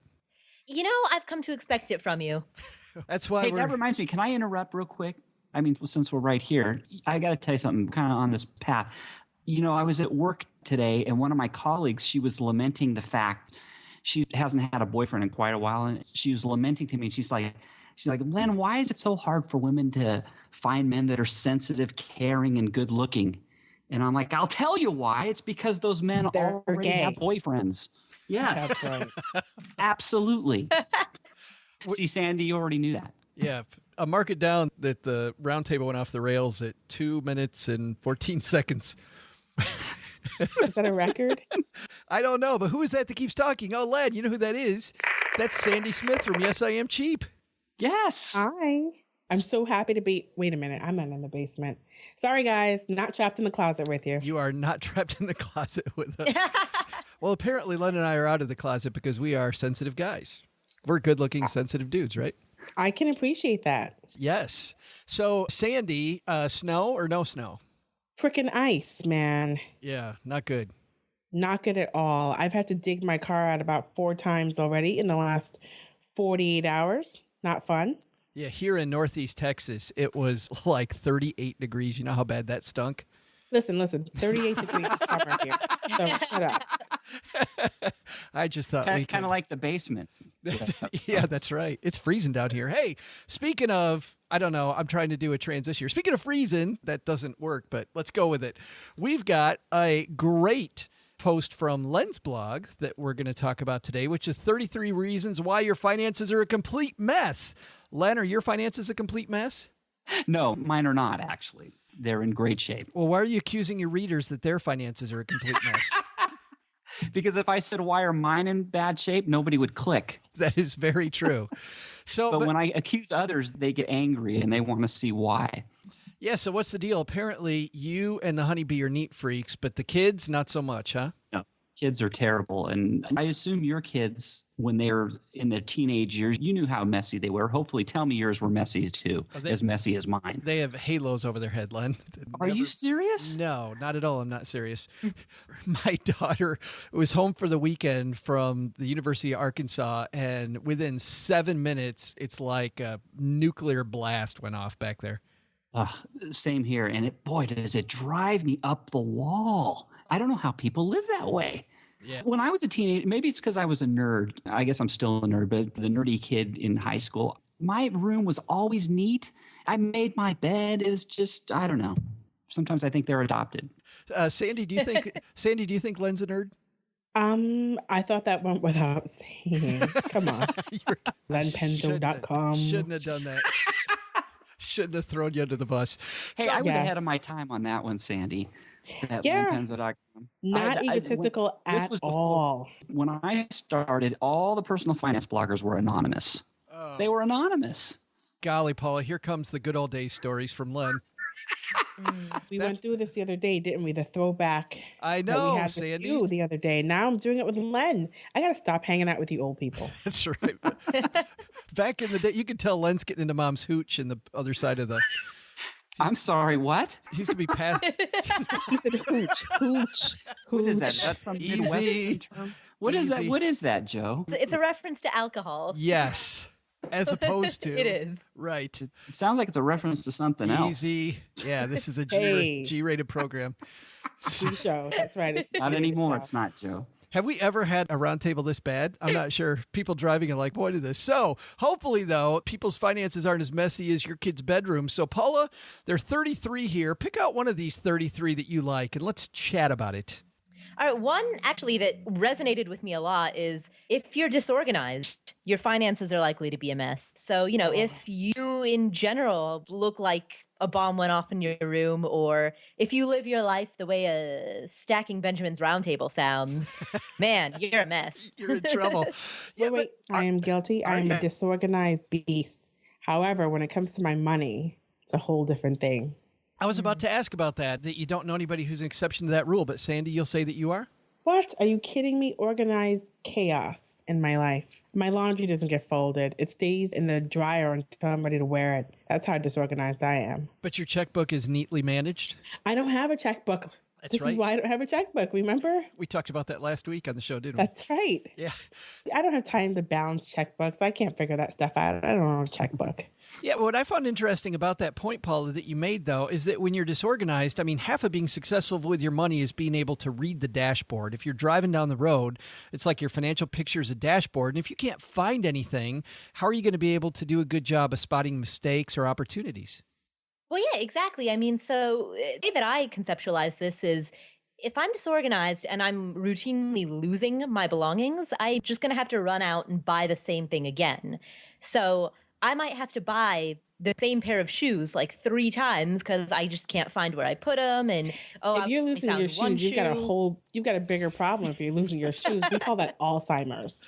You know, I've come to expect it from you. That's why that reminds me. Can I interrupt real quick? I mean, since we're right here, I got to tell you something kind of on this path. You know, I was at work today, and one of my colleagues, she was lamenting the fact she hasn't had a boyfriend in quite a while, and she was lamenting to me. And she's like, Len, why is it so hard for women to find men that are sensitive, caring, and good looking? And I'm like, I'll tell you why. It's because those men already have boyfriends. Yes, that's right. Absolutely. See, Sandy, you already knew that. Yeah. Mark it down that the round table went off the rails at 2 minutes and 14 seconds. Is that a record? I don't know, but who is that keeps talking? Oh, Len, you know who that is? That's Sandy Smith from Yes, I Am Cheap. Yes. Hi. I'm so happy to be. Wait a minute. I'm not in the basement. Sorry, guys. Not trapped in the closet with you. You are not trapped in the closet with us. Well, apparently, Len and I are out of the closet because we are sensitive guys. We're good-looking, sensitive dudes, right? I can appreciate that. Yes. So, Sandy, snow or no snow? Frickin' ice, man. Yeah, not good. Not good at all. I've had to dig my car out about 4 times already in the last 48 hours. Not fun. Yeah, here in Northeast Texas, it was like 38 degrees. You know how bad that stunk? Listen, 38 degrees is summer here. So shut up. I just thought kind of like the basement. Yeah, that's right. It's freezing down here. Hey, speaking of, I don't know, I'm trying to do a transition here. Speaking of freezing, that doesn't work, but let's go with it. We've got a great post from Len's blog that we're going to talk about today, which is 33 reasons why your finances are a complete mess. Len, are your finances a complete mess? No, mine are not, actually. They're in great shape. Well, why are you accusing your readers that their finances are a complete mess? Because if I said, why are mine in bad shape, nobody would click. That is very true. But when I accuse others, they get angry and they want to see why. Yeah, so what's the deal? Apparently, you and the honeybee are neat freaks, but the kids, not so much, huh? No, kids are terrible. And I assume your kids, when they were in their teenage years, you knew how messy they were. Hopefully, tell me yours were messy too, as messy as mine. They have halos over their head, Len. Are you serious? No, not at all. I'm not serious. My daughter was home for the weekend from the University of Arkansas, and within 7 minutes, it's like a nuclear blast went off back there. Same here. And boy, does it drive me up the wall. I don't know how people live that way. Yeah. When I was a teenager, maybe it's because I was a nerd. I guess I'm still a nerd, but the nerdy kid in high school, my room was always neat. I made my bed. It was just, I don't know. Sometimes I think they're adopted. Sandy, do you think Len's a nerd? I thought that went without saying. Come on. LenPenzo.com. Shouldn't have done that. Shouldn't have thrown you under the bus. Hey, I was ahead of my time on that one, Sandy. LenPenzo.com. Not egotistical at all. When I started, all the personal finance bloggers were anonymous. They were anonymous. Golly, Paula, here comes the good old days stories from Len. We went through this the other day, didn't we? The throwback. I that we know, had with Sandy. you the other day. Now I'm doing it with Len. I got to stop hanging out with you old people. That's right. Back in the day, you could tell Len's getting into mom's hooch in the other side of the... I'm sorry, what? He's going to be past... He said hooch. What is that? That's some Easy. Midwestern term? What is that? Easy. What is that, Joe? It's a reference to alcohol. Yes. As opposed to... It is. Right. It sounds like it's a reference to something else. Easy. Yeah, this is a Hey. G-rated program. G show. That's right. It's Not a anymore. show. It's not, Joe. Have we ever had a roundtable this bad? I'm not sure. People driving are like, what is this? So hopefully, though, people's finances aren't as messy as your kid's bedroom. So, Paula, there are 33 here. Pick out one of these 33 that you like, and let's chat about it. All right, one actually that resonated with me a lot is if you're disorganized, your finances are likely to be a mess. So, if you in general look like a bomb went off in your room, or if you live your life the way a Stacking Benjamin's Roundtable sounds, man, you're a mess. You're in trouble. Yeah, Wait, I am guilty. I am a disorganized beast. However, when it comes to my money, it's a whole different thing. I was about to ask about that you don't know anybody who's an exception to that rule, but Sandy, you'll say that you are? What? Are you kidding me? Organized chaos in my life. My laundry doesn't get folded. It stays in the dryer until I'm ready to wear it. That's how disorganized I am. But your checkbook is neatly managed? I don't have a checkbook. This right. is why I don't have a checkbook, remember? We talked about that last week on the show, didn't we? That's right. Yeah. I don't have time to balance checkbooks. I can't figure that stuff out. I don't know a checkbook. Yeah, what I found interesting about that point, Paula, that you made, though, is that when you're disorganized, I mean, half of being successful with your money is being able to read the dashboard. If you're driving down the road, it's like your financial picture is a dashboard. And if you can't find anything, how are you going to be able to do a good job of spotting mistakes or opportunities? Well, yeah, exactly. I mean, so the way that I conceptualize this is if I'm disorganized and I'm routinely losing my belongings, I'm just going to have to run out and buy the same thing again. So I might have to buy the same pair of shoes like 3 times because I just can't find where I put them. And if you're losing your shoes, you've got a bigger problem if you're losing your shoes. We call that Alzheimer's.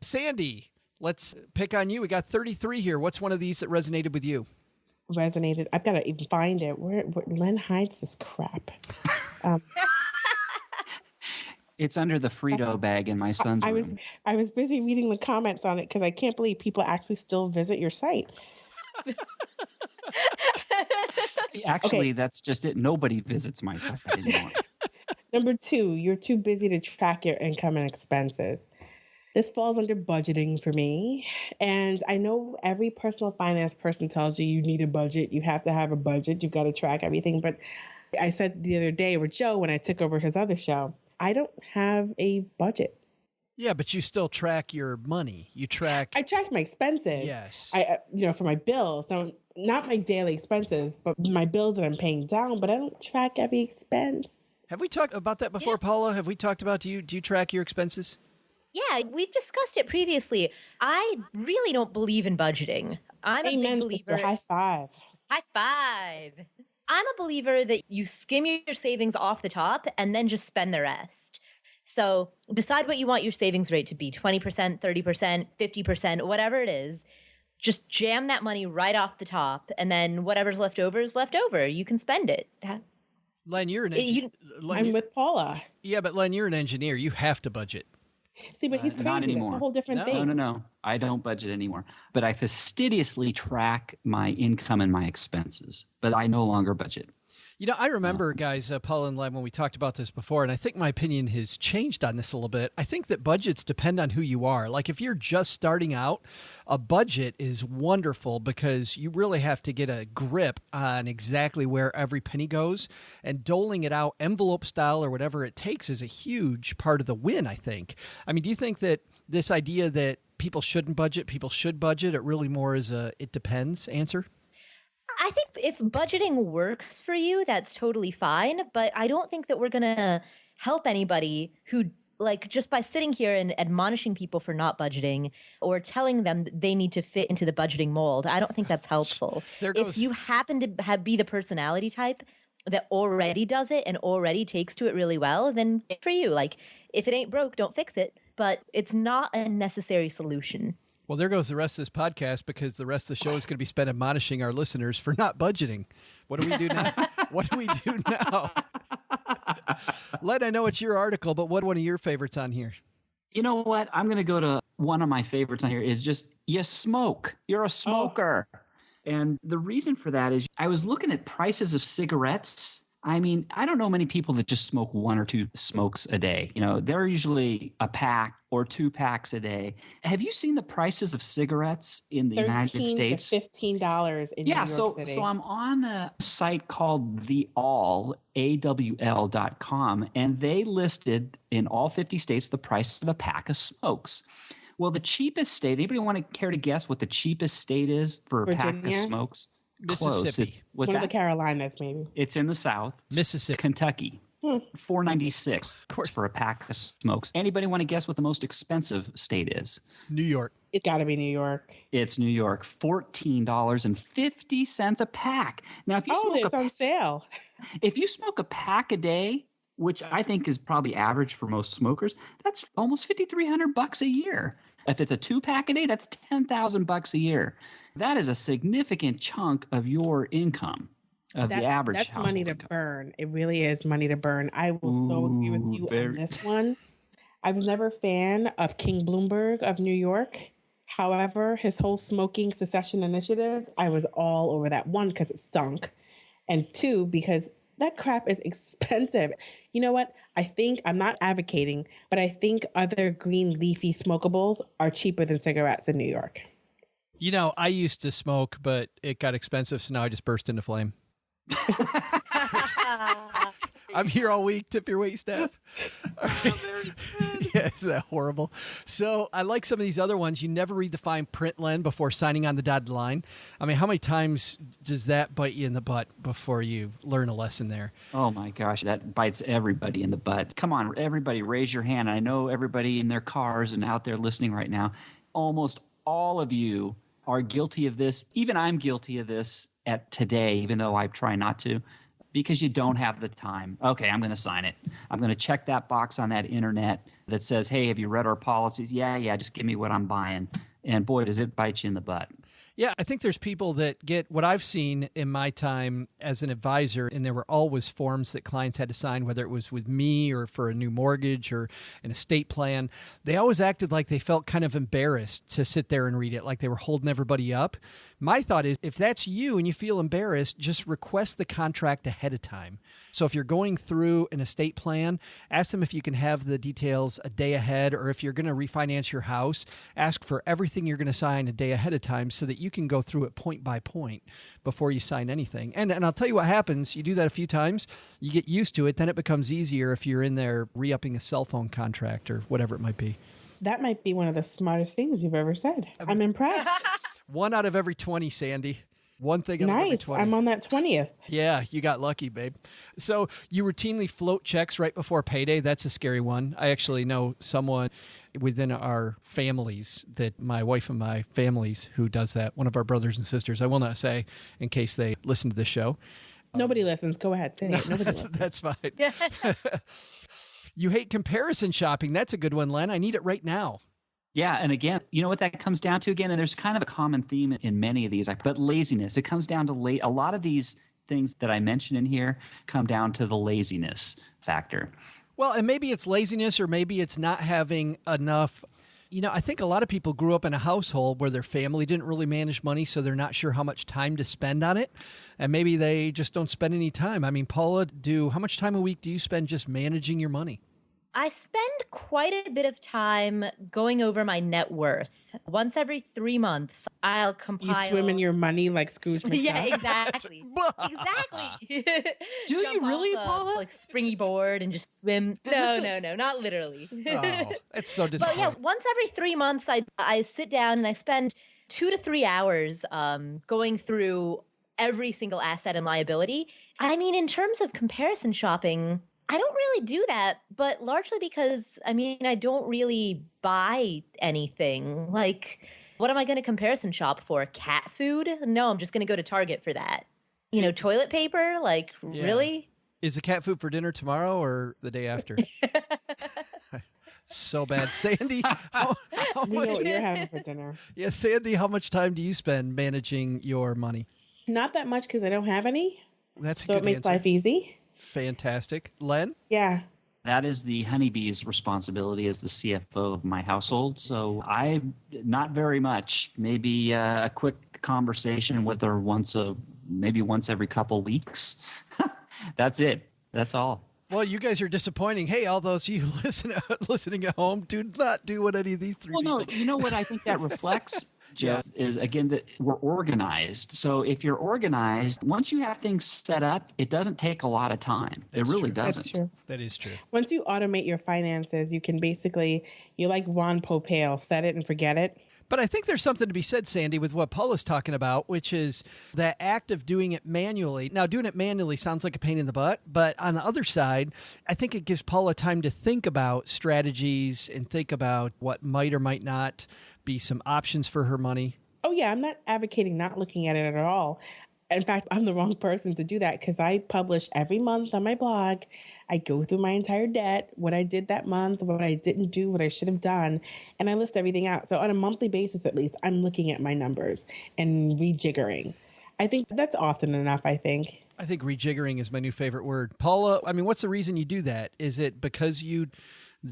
Sandy, let's pick on you. We got 33 here. What's one of these that resonated with you? Resonated. I've got to even find it. Where Len hides this crap. It's under the Frito bag in my son's room. I was busy reading the comments on it because I can't believe people actually still visit your site. Actually, that's just it. Nobody visits my site anymore. Number 2, you're too busy to track your income and expenses. This falls under budgeting for me. And I know every personal finance person tells you need a budget. You have to have a budget. You've got to track everything. But I said the other day with Joe when I took over his other show, I don't have a budget. Yeah, but you still track your money. I track my expenses. Yes. For my bills. So not my daily expenses, but my bills that I'm paying down. But I don't track every expense. Have we talked about that before, Paula? Have we talked about do you track your expenses? Yeah, we've discussed it previously. I really don't believe in budgeting. I'm a big believer. Sister, high five. High five. I'm a believer that you skim your savings off the top and then just spend the rest. So decide what you want your savings rate to be, 20%, 30%, 50%, whatever it is. Just jam that money right off the top, and then whatever's left over is left over. You can spend it. Len, you're an engineer. I'm with Paula. Yeah, but Len, you're an engineer. You have to budget. See, but he's crazy. Not anymore. That's a whole different thing. No. I don't budget anymore. But I fastidiously track my income and my expenses. But I no longer budget. I remember, guys, Paul and Len, when we talked about this before, and I think my opinion has changed on this a little bit. I think that budgets depend on who you are. Like if you're just starting out, a budget is wonderful because you really have to get a grip on exactly where every penny goes, and doling it out envelope style or whatever it takes is a huge part of the win, I think. I mean, do you think that this idea that people shouldn't budget, people should budget, it really more is a it depends answer? I think if budgeting works for you, that's totally fine. But I don't think that we're going to help anybody who, just by sitting here and admonishing people for not budgeting or telling them that they need to fit into the budgeting mold. I don't think that's helpful. If you happen to be the personality type that already does it and already takes to it really well, then good for you. If it ain't broke, don't fix it. But it's not a necessary solution. Well, there goes the rest of this podcast because the rest of the show is going to be spent admonishing our listeners for not budgeting. What do we do now? What do we do now? Len, I know it's your article, but what one of your favorites on here? You know what? I'm going to go to one of my favorites on here is just, you smoke. You're a smoker. Oh. And the reason for that is I was looking at prices of cigarettes. I mean, I don't know many people that just smoke 1 or 2 smokes a day. You know, they're usually a pack or 2 packs a day. Have you seen the prices of cigarettes in the United States? $13 to $15 in New York City. So I'm on a site called AWL.com, and they listed in all 50 states the price of a pack of smokes. Well, the cheapest state, anybody want to care to guess what the cheapest state is for a pack of smokes? Mississippi. What's One that? of the Carolinas, maybe. It's in the South. Mississippi. Kentucky. $4.96 for a pack of smokes. Anybody want to guess what the most expensive state is? New York. It's got to be New York. It's New York. $14.50 a pack. Now, if you smoke it's on sale. If you smoke a pack a day, which I think is probably average for most smokers, that's almost $5,300 a year. If it's a 2-pack a day, that's $10,000 a year. That is a significant chunk of your income, the average That's household money to income. burn. It really is money to burn. I will so agree with you on this one. I was never a fan of King Bloomberg of New York. However, his whole smoking cessation initiative, I was all over that. 1, because it stunk. And 2, because that crap is expensive. You know what? I'm not advocating, but I think other green leafy smokables are cheaper than cigarettes in New York. You know, I used to smoke, but it got expensive, so now I just burst into flame. I'm here all week. Tip your wait staff. Yeah, isn't that horrible? So I like some of these other ones. You never read the fine print, Len, before signing on the dotted line. I mean, how many times does that bite you in the butt before you learn a lesson there? Oh, my gosh. That bites everybody in the butt. Come on, everybody, raise your hand. I know everybody in their cars and out there listening right now, almost all of you are guilty of this. Even I'm guilty of this at today, even though I try not to. Because you don't have the time. Okay, I'm going to sign it. I'm going to check that box on that internet that says, hey, have you read our policies? Yeah, just give me what I'm buying. And boy, does it bite you in the butt. Yeah, I think there's people that get what I've seen in my time as an advisor, and there were always forms that clients had to sign, whether it was with me or for a new mortgage or an estate plan. They always acted like they felt kind of embarrassed to sit there and read it, like they were holding everybody up. My thought is, if that's you and you feel embarrassed, just request the contract ahead of time. So if you're going through an estate plan, ask them if you can have the details a day ahead, or if you're going to refinance your house, ask for everything you're going to sign a day ahead of time so that you can go through it point by point before you sign anything. And I'll tell you what happens. You do that a few times, you get used to it, then it becomes easier if you're in there re-upping a cell phone contract or whatever it might be. That might be one of the smartest things you've ever said. I'm impressed. 1 out of every 20, Sandy. One thing out of every 20. I'm on that 20th. Yeah, you got lucky, babe. So you routinely float checks right before payday. That's a scary one. I actually know someone within our families, that my wife and my families, who does that. One of our brothers and sisters. I will not say in case they listen to this show. Nobody listens. Go ahead. Say it. Nobody listens. That's fine. You hate comparison shopping. That's a good one, Len. I need it right now. Yeah, and again, you know what that comes down to again? And there's kind of a common theme in many of these, but laziness. It comes down to a lot of these things that I mentioned in here come down to the laziness factor. Well, and maybe it's laziness, or maybe it's not having enough. You know, I think a lot of people grew up in a household where their family didn't really manage money, so they're not sure how much time to spend on it. And maybe they just don't spend any time. I mean, Paula, how much time a week do you spend just managing your money? I spend quite a bit of time going over my net worth. Once every 3 months, I'll compile. You swim in your money like Scrooge McDuck. Yeah, exactly. Exactly. Do you really, Paula? Like springy board and just swim. No, not literally. Oh, it's so disappointing. But yeah, once every 3 months, I sit down and I spend 2 to 3 hours going through every single asset and liability. I mean, in terms of comparison shopping, I don't really do that, but largely because, I don't really buy anything. Like, what am I going to comparison shop for? Cat food? No, I'm just going to go to Target for that. Toilet paper? Like, really? Is the cat food for dinner tomorrow or the day after? So bad. Sandy, how We know much what you're having for dinner. Yeah, Sandy, how much time do you spend managing your money? Not that much because I don't have any. That's a So good it makes answer. life easy. Fantastic. Len? Yeah. That is the honeybee's responsibility as the CFO of my household. So I, not very much, maybe a quick conversation with her maybe once every couple weeks. That's it. That's all. Well, you guys are disappointing. Hey, all those you listening at home, do not do what any of these three people. No, you know what I think that reflects, Jeff, is again that we're organized. So if you're organized, once you have things set up, it doesn't take a lot of time. It really doesn't. That's true. That is true. Once you automate your finances, you can basically, you're like Ron Popeil, set it and forget it. But I think there's something to be said, Sandy, with what Paula's talking about, which is that act of doing it manually. Now, doing it manually sounds like a pain in the butt, but on the other side, I think it gives Paula time to think about strategies and think about what might or might not be some options for her money. Oh, yeah, I'm not advocating not looking at it at all. In fact, I'm the wrong person to do that because I publish every month on my blog. I go through my entire debt, what I did that month, what I didn't do, what I should have done, and I list everything out. So on a monthly basis, at least, I'm looking at my numbers and rejiggering. I think that's often enough, I think. I think rejiggering is my new favorite word. Paula, I mean, what's the reason you do that? Is it because you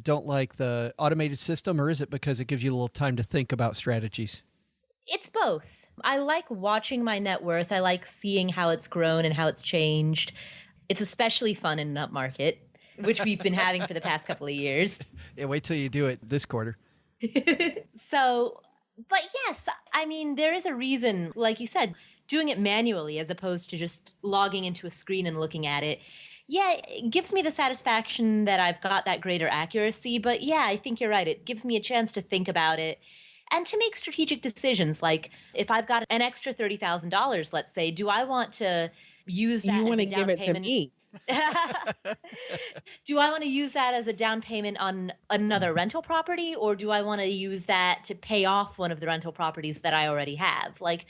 don't like the automated system, or is it because it gives you a little time to think about strategies? It's both. I like watching my net worth. I like seeing how it's grown and how it's changed. It's especially fun in an up market, which we've been having for the past couple of years. Yeah, wait till you do it this quarter. So, but yes, I mean, there is a reason, like you said, doing it manually as opposed to just logging into a screen and looking at it. Yeah, it gives me the satisfaction that I've got that greater accuracy. But yeah, I think you're right. It gives me a chance to think about it and to make strategic decisions. Like if I've got an extra $30,000, let's say, do I want to use that You want to as a down give it payment? to me. Do I want to use that as a down payment on another rental property, or do I want to use that to pay off one of the rental properties that I already have? Like,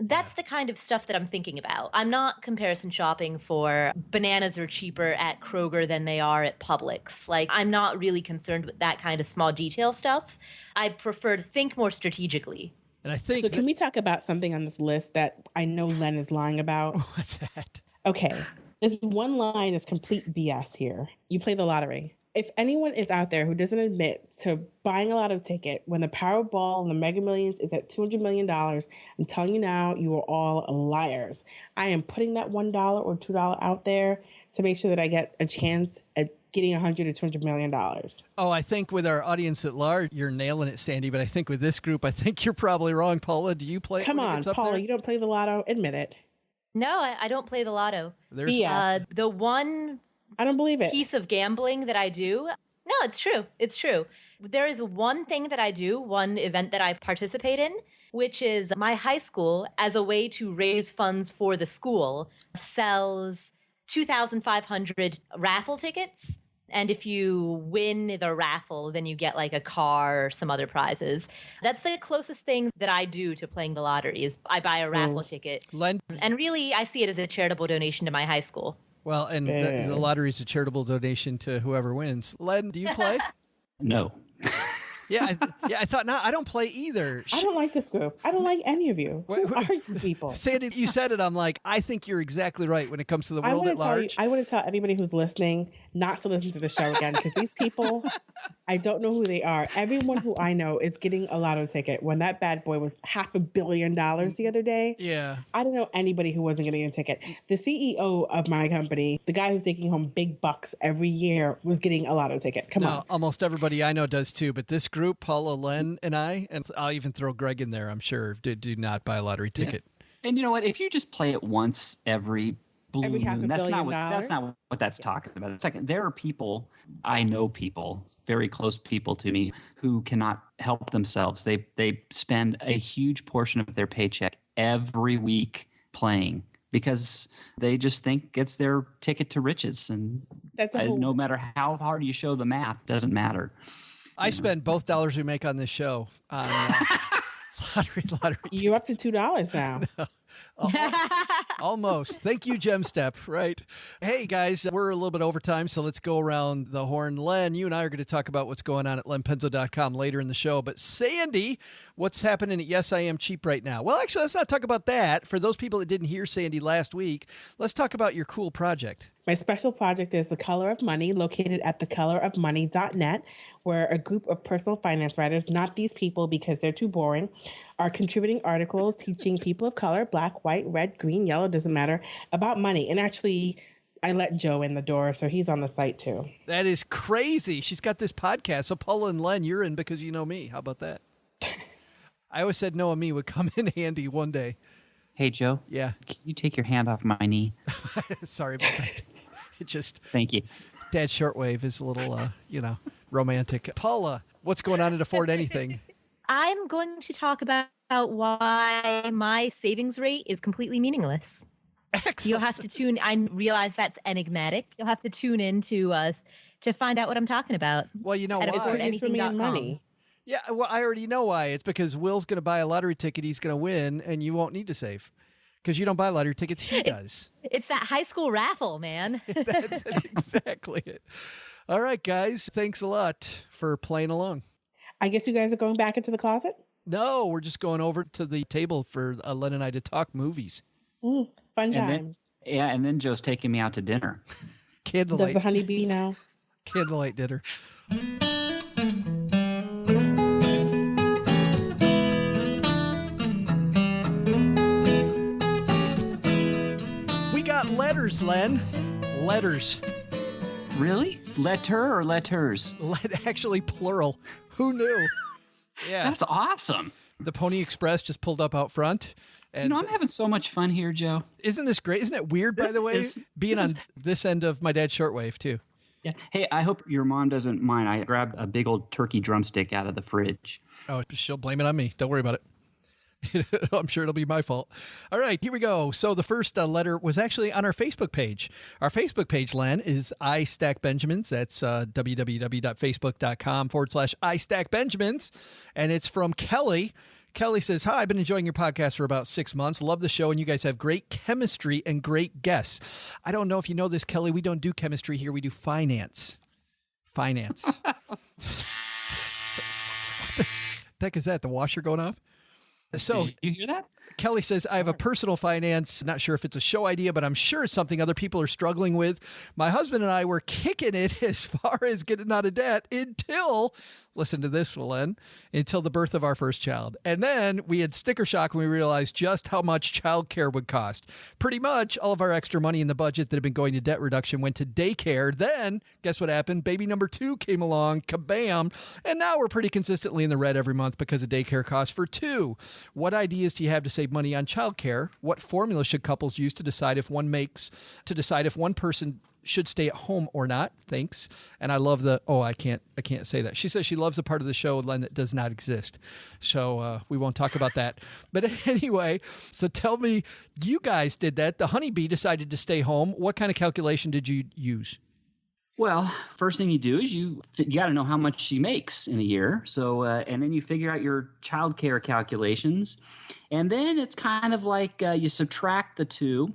that's the kind of stuff that I'm thinking about. I'm not comparison shopping for bananas are cheaper at Kroger than they are at Publix. Like, I'm not really concerned with that kind of small detail stuff. I prefer to think more strategically. And I think So can we talk about something on this list that I know Len is lying about? What's that? Okay. This one line is complete BS here. You play the lottery. If anyone is out there who doesn't admit to buying a lotto ticket when the Powerball and the Mega Millions is at $200 million, I'm telling you now, you are all liars. I am putting that $1 or $2 out there to make sure that I get a chance at getting $100 or $200 million. Oh, I think with our audience at large, you're nailing it, Sandy. But I think with this group, I think you're probably wrong. Paula, do you play? Come on, Paula, you don't play the lotto? Admit it. No, I don't play the lotto. There's the one I don't believe it. piece of gambling that I do. No, it's true. It's true. There is one thing that I do, one event that I participate in, which is my high school, as a way to raise funds for the school, sells 2,500 raffle tickets. And if you win the raffle, then you get like a car or some other prizes. That's the closest thing that I do to playing the lottery is I buy a raffle ticket. And really, I see it as a charitable donation to my high school. Well, and the lottery is a charitable donation to whoever wins. Len, do you play? No. Yeah, I thought not. I don't play either. I don't like this group. I don't like any of you. Who are you people? Sandy, you said it. I'm like, I think you're exactly right when it comes to the world at large. I want to tell everybody who's listening not to listen to the show again because these people, I don't know who they are. Everyone who I know is getting a lotto ticket. When that bad boy was $500 million the other day, yeah, I don't know anybody who wasn't getting a ticket. The CEO of my company, the guy who's taking home big bucks every year, was getting a lotto ticket. Come on. Almost everybody I know does too, but this group, Paula, Len, and I, and I'll even throw Greg in there, I'm sure, do not buy a lottery ticket. Yeah. And you know what? If you just play it once every blue moon, that's not what that's talking about. Second, there are people, I know people, very close people to me, who cannot help themselves. They spend a huge portion of their paycheck every week playing because they just think it's their ticket to riches. And no matter how hard you show the math, doesn't matter. I spend both dollars we make on this show on lottery. You're up to $2 now. Almost. Thank you, Gem Step. Right. Hey, guys, we're a little bit over time, so let's go around the horn. Len, you and I are going to talk about what's going on at lenpenzo.com later in the show. But Sandy, what's happening at Yes, I Am Cheap right now? Well, actually, let's not talk about that. For those people that didn't hear Sandy last week, let's talk about your cool project. My special project is The Color of Money, located at thecolorofmoney.net, where a group of personal finance writers, not these people because they're too boring, are contributing articles teaching people of color, black, white, red, green, yellow, doesn't matter, about money. And actually, I let Joe in the door, so he's on the site too. That is crazy. She's got this podcast. So Paula and Len, you're in because you know me. How about that? I always said Noah Me would come in handy one day. Hey, Joe. Yeah. Can you take your hand off my knee? Sorry about that. It just. Thank you. Dad Shortwave is a little, romantic. Paula, what's going on at Afford Anything? I'm going to talk about why my savings rate is completely meaningless. Excellent. You'll have to tune. I realize that's enigmatic. You'll have to tune in to find out what I'm talking about. Well, you know at why? affordanything.com. Yeah, well, I already know why. It's because Will's going to buy a lottery ticket. He's going to win, and you won't need to save. Because you don't buy lottery tickets, he does. It's that high school raffle, man. That's exactly it. All right, guys. Thanks a lot for playing along. I guess you guys are going back into the closet? No, we're just going over to the table for Len and I to talk movies. Fun times. And then Joe's taking me out to dinner. Candlelight. Does the honeybee know? Candlelight dinner. We got letters, Len. Letters. Really? Letter or letters? Actually, plural. Who knew? Yeah. That's awesome. The Pony Express just pulled up out front. And I'm having so much fun here, Joe. Isn't this great? Isn't it weird, by the way, being on this end of my dad's shortwave, too? Yeah. Hey, I hope your mom doesn't mind. I grabbed a big old turkey drumstick out of the fridge. Oh, she'll blame it on me. Don't worry about it. I'm sure it'll be my fault. All right, here we go. So the first letter was actually on our Facebook page. Our Facebook page, Len, is I Stack Benjamins. That's www.facebook.com/I Stack Benjamins. And it's from Kelly. Kelly says, hi, I've been enjoying your podcast for about 6 months. Love the show, and you guys have great chemistry and great guests. I don't know if you know this, Kelly. We don't do chemistry here. We do finance. Finance. What the heck is that? The washer going off? So, did you hear that? Kelly says, I have a personal finance. Not sure if it's a show idea, but I'm sure it's something other people are struggling with. My husband and I were kicking it as far as getting out of debt until, listen to this, Len, until the birth of our first child. And then we had sticker shock when we realized just how much childcare would cost. Pretty much all of our extra money in the budget that had been going to debt reduction went to daycare. Then, guess what happened? Baby number 2 came along, kabam. And now we're pretty consistently in the red every month because of daycare costs for 2. What ideas do you have to save money on childcare? What formula should couples use to decide if one person should stay at home or not? Thanks. And I love I can't say that. She says she loves a part of the show, Len, that does not exist. So we won't talk about that. But anyway, so tell me, you guys did that. The honeybee decided to stay home. What kind of calculation did you use? Well, first thing you do is you got to know how much she makes in a year. So, and then you figure out your childcare calculations. And then it's kind of like you subtract the 2.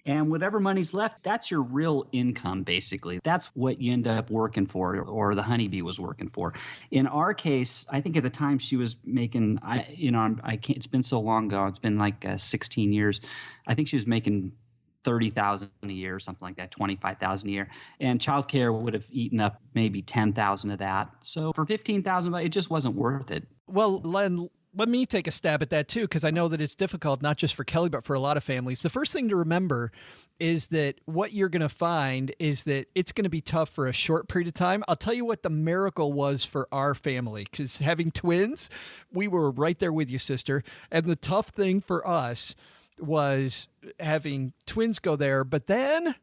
And whatever money's left, that's your real income, basically. That's what you end up working for, or the honeybee was working for. In our case, I think at the time she was making, it's been so long ago. It's been like 16 years. I think she was making $30,000 a year or something like that, $25,000 a year. And childcare would have eaten up maybe $10,000 of that. So for $15,000, it just wasn't worth it. Well, Len, let me take a stab at that too, because I know that it's difficult, not just for Kelly, but for a lot of families. The first thing to remember is that what you're going to find is that it's going to be tough for a short period of time. I'll tell you what the miracle was for our family, because having twins, we were right there with you, sister. And the tough thing for us was having twins go there, but then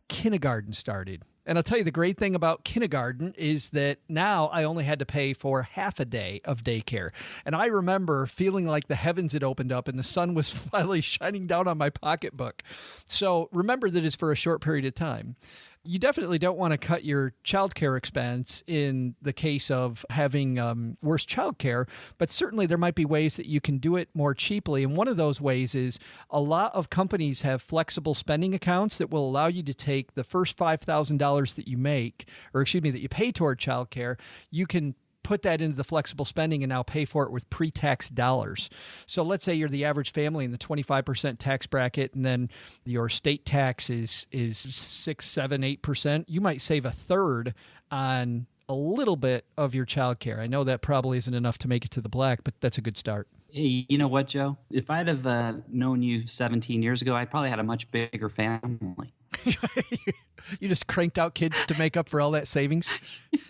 kindergarten started. And I'll tell you, the great thing about kindergarten is that now I only had to pay for half a day of daycare. And I remember feeling like the heavens had opened up and the sun was finally shining down on my pocketbook. So remember that it's for a short period of time. You definitely don't want to cut your childcare expense in the case of having worse childcare, but certainly there might be ways that you can do it more cheaply. And one of those ways is a lot of companies have flexible spending accounts that will allow you to take the first $5,000 that you make, or excuse me, that you pay toward childcare. You can put that into the flexible spending and now pay for it with pre-tax dollars. So let's say you're the average family in the 25% tax bracket, and then your state tax is 6, 7, 8%. You might save a third on a little bit of your childcare. I know that probably isn't enough to make it to the black, but that's a good start. Hey, you know what, Joe? If I'd have known you 17 years ago, I probably had a much bigger family. You just cranked out kids to make up for all that savings?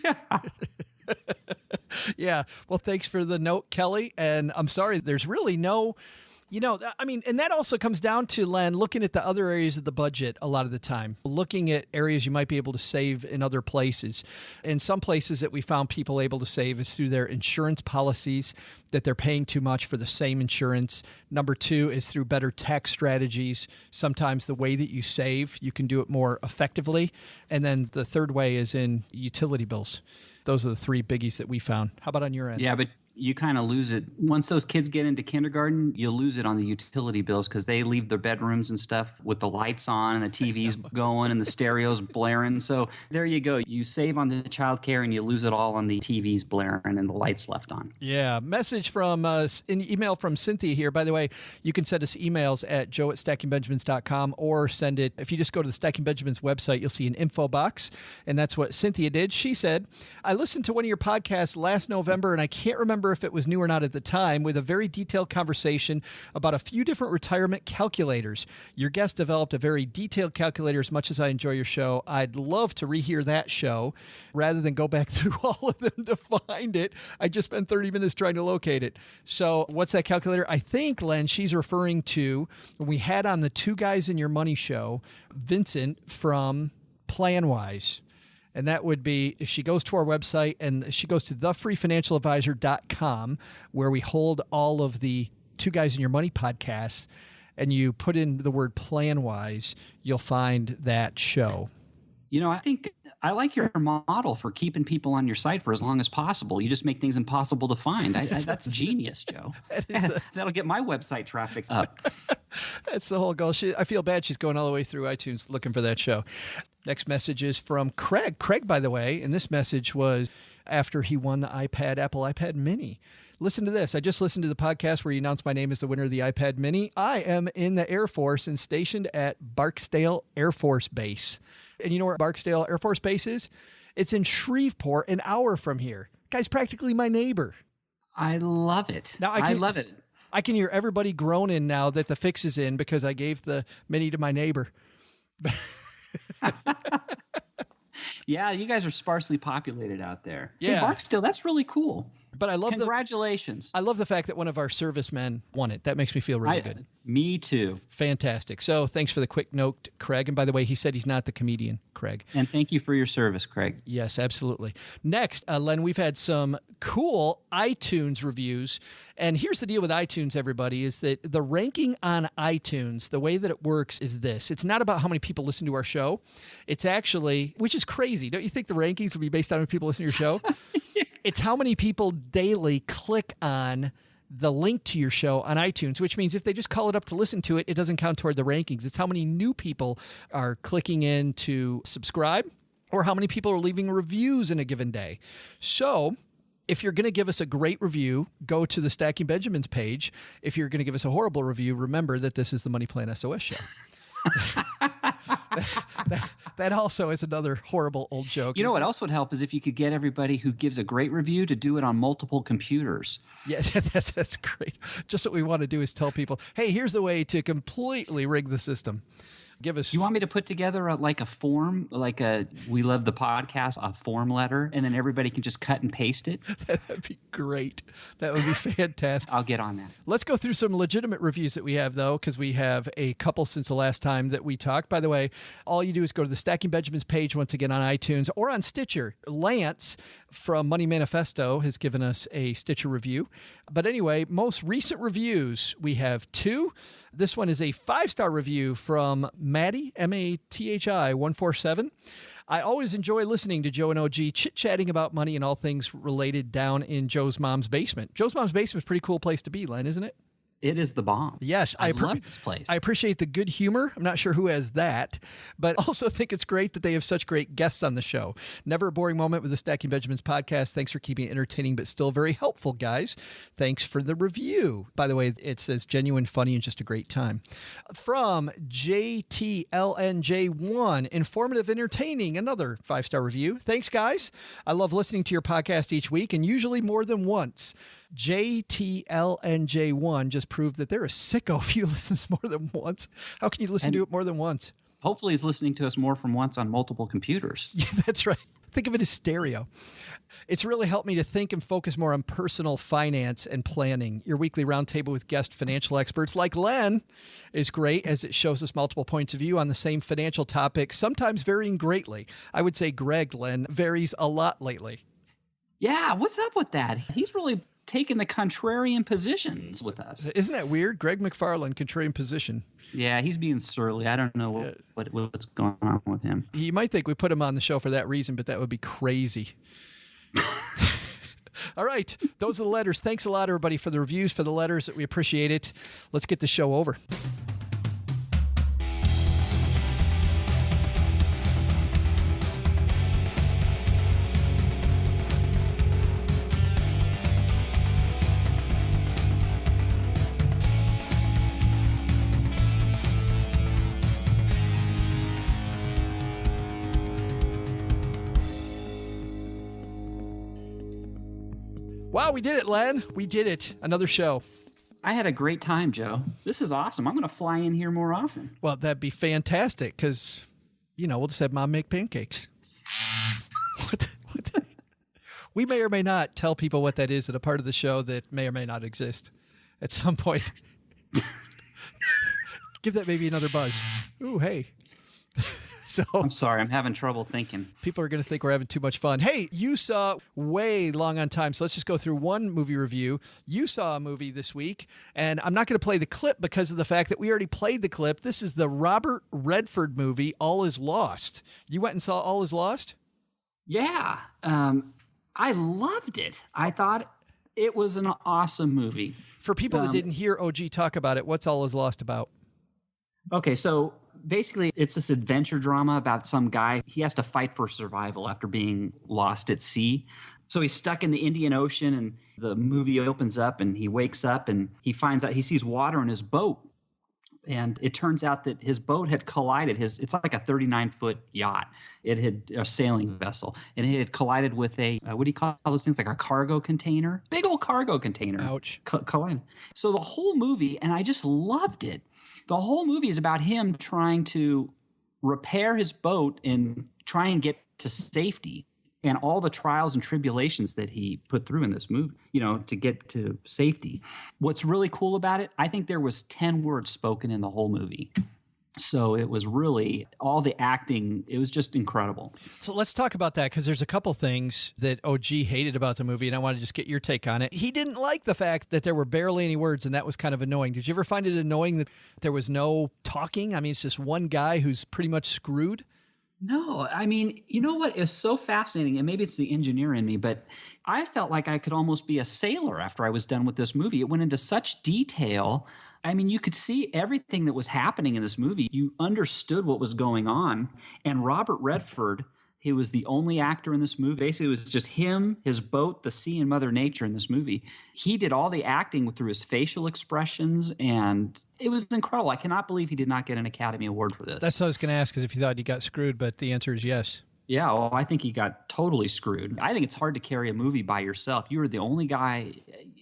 Yeah. Yeah. Well, thanks for the note, Kelly. And I'm sorry, there's really no, and that also comes down to, Len, looking at the other areas of the budget a lot of the time, looking at areas you might be able to save in other places. And some places that we found people able to save is through their insurance policies, that they're paying too much for the same insurance. Number 2 is through better tax strategies. Sometimes the way that you save, you can do it more effectively. And then the third way is in utility bills. Those are the 3 biggies that we found. How about on your end? Yeah, but you kind of lose it. Once those kids get into kindergarten, you'll lose it on the utility bills because they leave their bedrooms and stuff with the lights on and the TV's going and the stereo's blaring. So there you go. You save on the childcare and you lose it all on the TV's blaring and the lights left on. Yeah. Message from an email from Cynthia here. By the way, you can send us emails at joe@stackingbenjamins.com or send it. If you just go to the Stacking Benjamins website, you'll see an info box. And that's what Cynthia did. She said, I listened to one of your podcasts last November, and I can't remember if it was new or not at the time, with a very detailed conversation about a few different retirement calculators. Your guest developed a very detailed calculator. As much as I enjoy your show, I'd love to rehear that show rather than go back through all of them to find it. I just spent 30 minutes trying to locate it. So what's that calculator? I think, Len, she's referring to, we had on the Two Guys in Your Money show, Vincent from PlanWise. And that would be, if she goes to our website and she goes to thefreefinancialadvisor.com, where we hold all of the Two Guys in Your Money podcasts, and you put in the word PlanWise, you'll find that show. I think I like your model for keeping people on your site for as long as possible. You just make things impossible to find. That's genius, Joe. That'll get my website traffic up. That's the whole goal. I feel bad she's going all the way through iTunes looking for that show. Next message is from Craig. Craig, by the way, and this message was after he won the Apple iPad Mini. Listen to this. I just listened to the podcast where you announced my name as the winner of the iPad Mini. I am in the Air Force and stationed at Barksdale Air Force Base. And you know where Barksdale Air Force Base is? It's in Shreveport, an hour from here. Guy's practically my neighbor. I love it. Now I love it. I can hear everybody groaning now that the fix is in because I gave the Mini to my neighbor. Yeah, you guys are sparsely populated out there. Yeah. Hey, Barksdale, that's really cool. But I love Congratulations. I love the fact that one of our servicemen won it. That makes me feel really good. Me too. Fantastic. So thanks for the quick note, Craig. And by the way, he said he's not the comedian, Craig. And thank you for your service, Craig. Yes, absolutely. Next, Len, we've had some cool iTunes reviews. And here's the deal with iTunes, everybody, is that the ranking on iTunes, the way that it works is this. It's not about how many people listen to our show. It's actually, which is crazy. Don't you think the rankings would be based on how many people listen to your show? It's how many people daily click on the link to your show on iTunes, which means if they just call it up to listen to it, it doesn't count toward the rankings. It's how many new people are clicking in to subscribe or how many people are leaving reviews in a given day. So if you're going to give us a great review, go to the Stacking Benjamins page. If you're going to give us a horrible review, remember that this is the Money Plan SOS show. That also is another horrible old joke. You know what else would help is if you could get everybody who gives a great review to do it on multiple computers. Yeah, that's great. Just what we want to do is tell people, hey, here's the way to completely rig the system. Give us. You want me to put together a form, We Love the Podcast, a form letter, and then everybody can just cut and paste it? That'd be great. That would be fantastic. I'll get on that. Let's go through some legitimate reviews that we have, though, because we have a couple since the last time that we talked. By the way, all you do is go to the Stacking Benjamins page once again on iTunes or on Stitcher. Lance from Money Manifesto has given us a Stitcher review. But anyway, most recent reviews, we have 2. This one is a 5-star review from Maddie, Mathi 147. I always enjoy listening to Joe and OG chit-chatting about money and all things related down in Joe's mom's basement. Joe's mom's basement is a pretty cool place to be, Len, isn't it? It is the bomb. Yes. I love this place. I appreciate the good humor. I'm not sure who has that, but also think it's great that they have such great guests on the show. Never a boring moment with the Stacking Benjamins podcast. Thanks for keeping it entertaining, but still very helpful, guys. Thanks for the review. By the way, it says genuine, funny, and just a great time. From JTLNJ1, informative, entertaining, another 5-star review. Thanks, guys. I love listening to your podcast each week and usually more than once. JTLNJ1 just proved that they're a sicko if you listen to this more than once. How can you listen to it more than once? Hopefully he's listening to us more from once on multiple computers. Yeah, that's right. Think of it as stereo. It's really helped me to think and focus more on personal finance and planning. Your weekly roundtable with guest financial experts like Len is great as it shows us multiple points of view on the same financial topic, sometimes varying greatly. I would say Greg, Len, varies a lot lately. Yeah, what's up with that? He's really taking the contrarian positions with us. Isn't that weird? Greg McFarland, contrarian position. Yeah, he's being surly. I don't know what's going on with him. You might think we put him on the show for that reason, but that would be crazy. All right. Those are the letters. Thanks a lot, everybody, for the reviews, for the letters. We appreciate it. Let's get the show over. Wow, we did it, Len. We did it. Another show. I had a great time, Joe. This is awesome. I'm going to fly in here more often. Well, that'd be fantastic because, we'll just have Mom make pancakes. What? We may or may not tell people what that is at a part of the show that may or may not exist at some point. Give that maybe another buzz. Ooh, hey. So I'm sorry, I'm having trouble thinking. People are going to think we're having too much fun. Hey, you saw way long on time, so let's just go through one movie review. You saw a movie this week, and I'm not going to play the clip because of the fact that we already played the clip. This is the Robert Redford movie, All Is Lost. You went and saw All Is Lost? Yeah. I loved it. I thought it was an awesome movie. For people that didn't hear OG talk about it, what's All Is Lost about? Okay, so basically it's this adventure drama about some guy. He has to fight for survival after being lost at sea. So he's stuck in the Indian Ocean, and the movie opens up and he wakes up and he finds out he sees water in his boat. And it turns out that his boat had collided. It's like a 39-foot yacht. It had a sailing vessel, and it had collided with a what do you call those things? Like a cargo container, big old cargo container. Ouch! Collided. So the whole movie, and I just loved it. The whole movie is about him trying to repair his boat and try and get to safety, and all the trials and tribulations that he put through in this movie, to get to safety. What's really cool about it, I think there was 10 words spoken in the whole movie. So it was really all the acting. It was just incredible. So let's talk about that, because there's a couple things that OG hated about the movie, and I want to just get your take on it. He didn't like the fact that there were barely any words, and that was kind of annoying. Did you ever find it annoying that there was no talking? I mean, it's just one guy who's pretty much screwed. No, I mean, you know what is so fascinating, and maybe it's the engineer in me, but I felt like I could almost be a sailor after I was done with this movie. It went into such detail. I mean, you could see everything that was happening in this movie. You understood what was going on. And Robert Redford, he was the only actor in this movie. Basically, it was just him, his boat, the sea, and Mother Nature in this movie. He did all the acting through his facial expressions, and it was incredible. I cannot believe he did not get an Academy Award for this. That's what I was going to ask, is if you thought he got screwed, but the answer is yes. Yeah, well, I think he got totally screwed. I think it's hard to carry a movie by yourself. You're the only guy.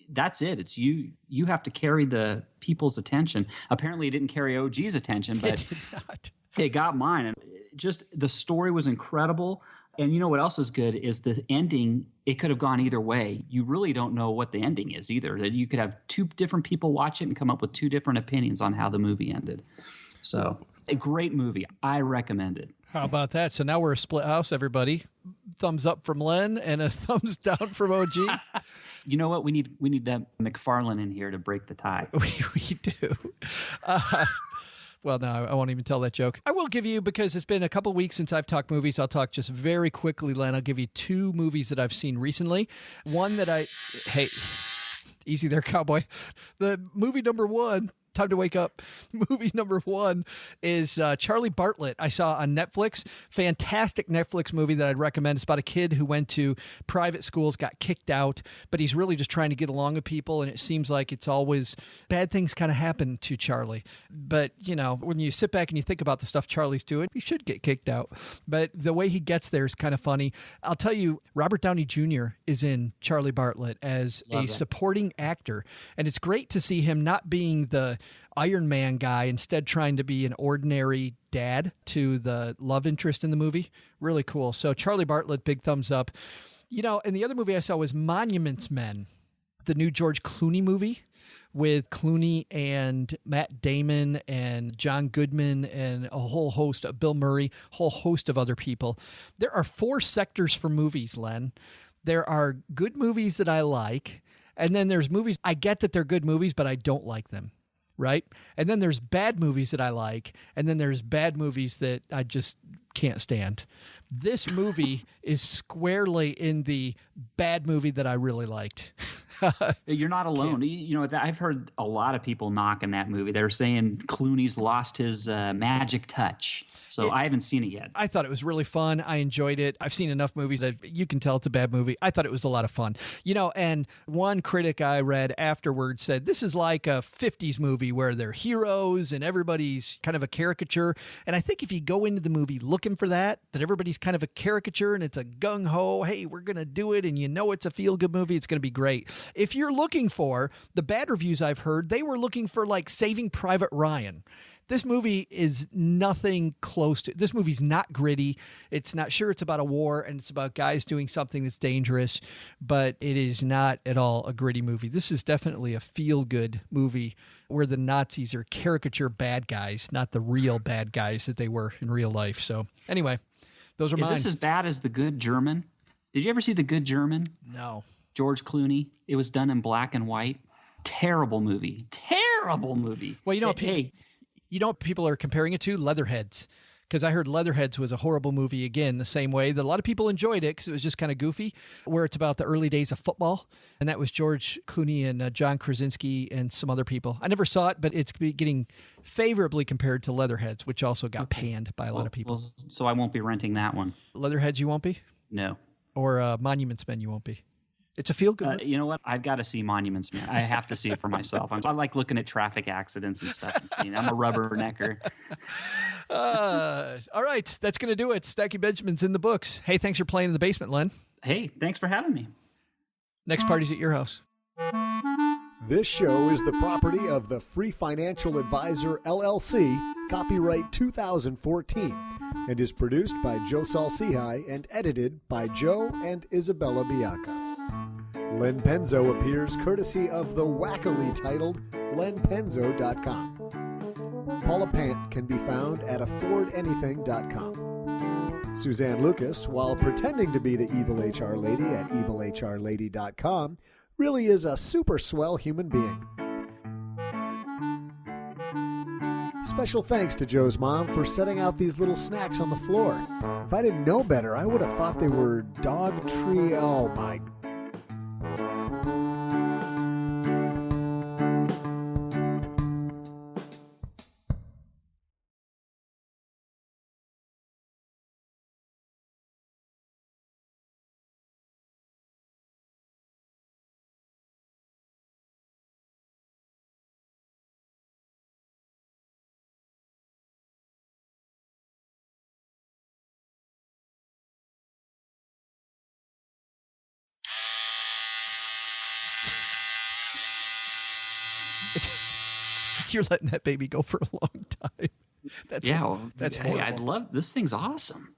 That's it. It's you. You have to carry the people's attention. Apparently, it didn't carry OG's attention, but it did not. It got mine. And just the story was incredible. And you know what else is good is the ending. It could have gone either way. You really don't know what the ending is either. That you could have two different people watch it and come up with two different opinions on how the movie ended. So a great movie. I recommend it. How about that? So now we're a split house, everybody. Thumbs up from Len and a thumbs down from OG. You know what? We need that McFarlane in here to break the tie. We do. Well, no, I won't even tell that joke. I will give you, because it's been a couple weeks since I've talked movies, I'll talk just very quickly, Len. I'll give you 2 movies that I've seen recently. One that hey, easy there, cowboy. The movie number 1, time to wake up. Movie number 1 is Charlie Bartlett. I saw on Netflix. Fantastic Netflix movie that I'd recommend. It's about a kid who went to private schools, got kicked out, but he's really just trying to get along with people. And it seems like it's always bad things kind of happen to Charlie. But, you know, when you sit back and you think about the stuff Charlie's doing, he should get kicked out. But the way he gets there is kind of funny. I'll tell you, Robert Downey Jr. is in Charlie Bartlett as a supporting actor. And it's great to see him not being the Iron Man guy, instead trying to be an ordinary dad to the love interest in the movie. Really cool. So Charlie Bartlett, big thumbs up. You know, and the other movie I saw was Monuments Men, the new George Clooney movie with Clooney and Matt Damon and John Goodman and a whole host of Bill Murray, whole host of other people. There are 4 sectors for movies, Len. There are good movies that I like, and then there's movies, I get that they're good movies, but I don't like them. Right? And then there's bad movies that I like, and then there's bad movies that I just can't stand. This movie is squarely in the bad movie that I really liked. You're not alone. You know, I've heard a lot of people knocking that movie. They're saying Clooney's lost his magic touch. So I haven't seen it yet. I thought it was really fun. I enjoyed it. I've seen enough movies that you can tell it's a bad movie. I thought it was a lot of fun. You know, and one critic I read afterwards said, this is like a 50s movie where they're heroes and everybody's kind of a caricature. And I think if you go into the movie looking for that everybody's kind of a caricature and it's a gung-ho, hey, we're going to do it, and you know it's a feel-good movie, it's going to be great. If you're looking for the bad reviews I've heard, they were looking for like Saving Private Ryan. This movie is nothing close to. This movie's not gritty. It's not sure it's about a war and it's about guys doing something that's dangerous, but it is not at all a gritty movie. This is definitely a feel-good movie where the Nazis are caricature bad guys, not the real bad guys that they were in real life. So anyway, those are mine. Is this as bad as The Good German? Did you ever see The Good German? No. George Clooney. It was done in black and white. Terrible movie. Terrible movie. Well, you know, hey, you know what people are comparing it to? Leatherheads. Because I heard Leatherheads was a horrible movie, again, the same way that a lot of people enjoyed it because it was just kind of goofy, where it's about the early days of football. And that was George Clooney and John Krasinski and some other people. I never saw it, but it's getting favorably compared to Leatherheads, which also got panned by a lot of people. Well, so I won't be renting that one. Leatherheads you won't be? No. Or Monuments Men you won't be? It's a feel-good movie. You know what? I've got to see Monuments Man. I have to see it for myself. I like looking at traffic accidents and stuff and seeing. I'm a rubbernecker. All right. That's going to do it. Stacky Benjamin's in the books. Hey, thanks for playing in the basement, Len. Hey, thanks for having me. Next party's at your house. This show is the property of the Free Financial Advisor, LLC, copyright 2014, and is produced by Joe Salcihai and edited by Joe and Isabella Bianca. Len Penzo appears courtesy of the wackily titled lenpenzo.com. Paula Pant can be found at affordanything.com. Suzanne Lucas, while pretending to be the evil HR lady at evilhrlady.com, really is a super swell human being. Special thanks to Joe's mom for setting out these little snacks on the floor. If I didn't know better, I would have thought they were dog tree. Oh my. You're letting that baby go for a long time. That's horrible. Hey, I'd love this. Thing's awesome.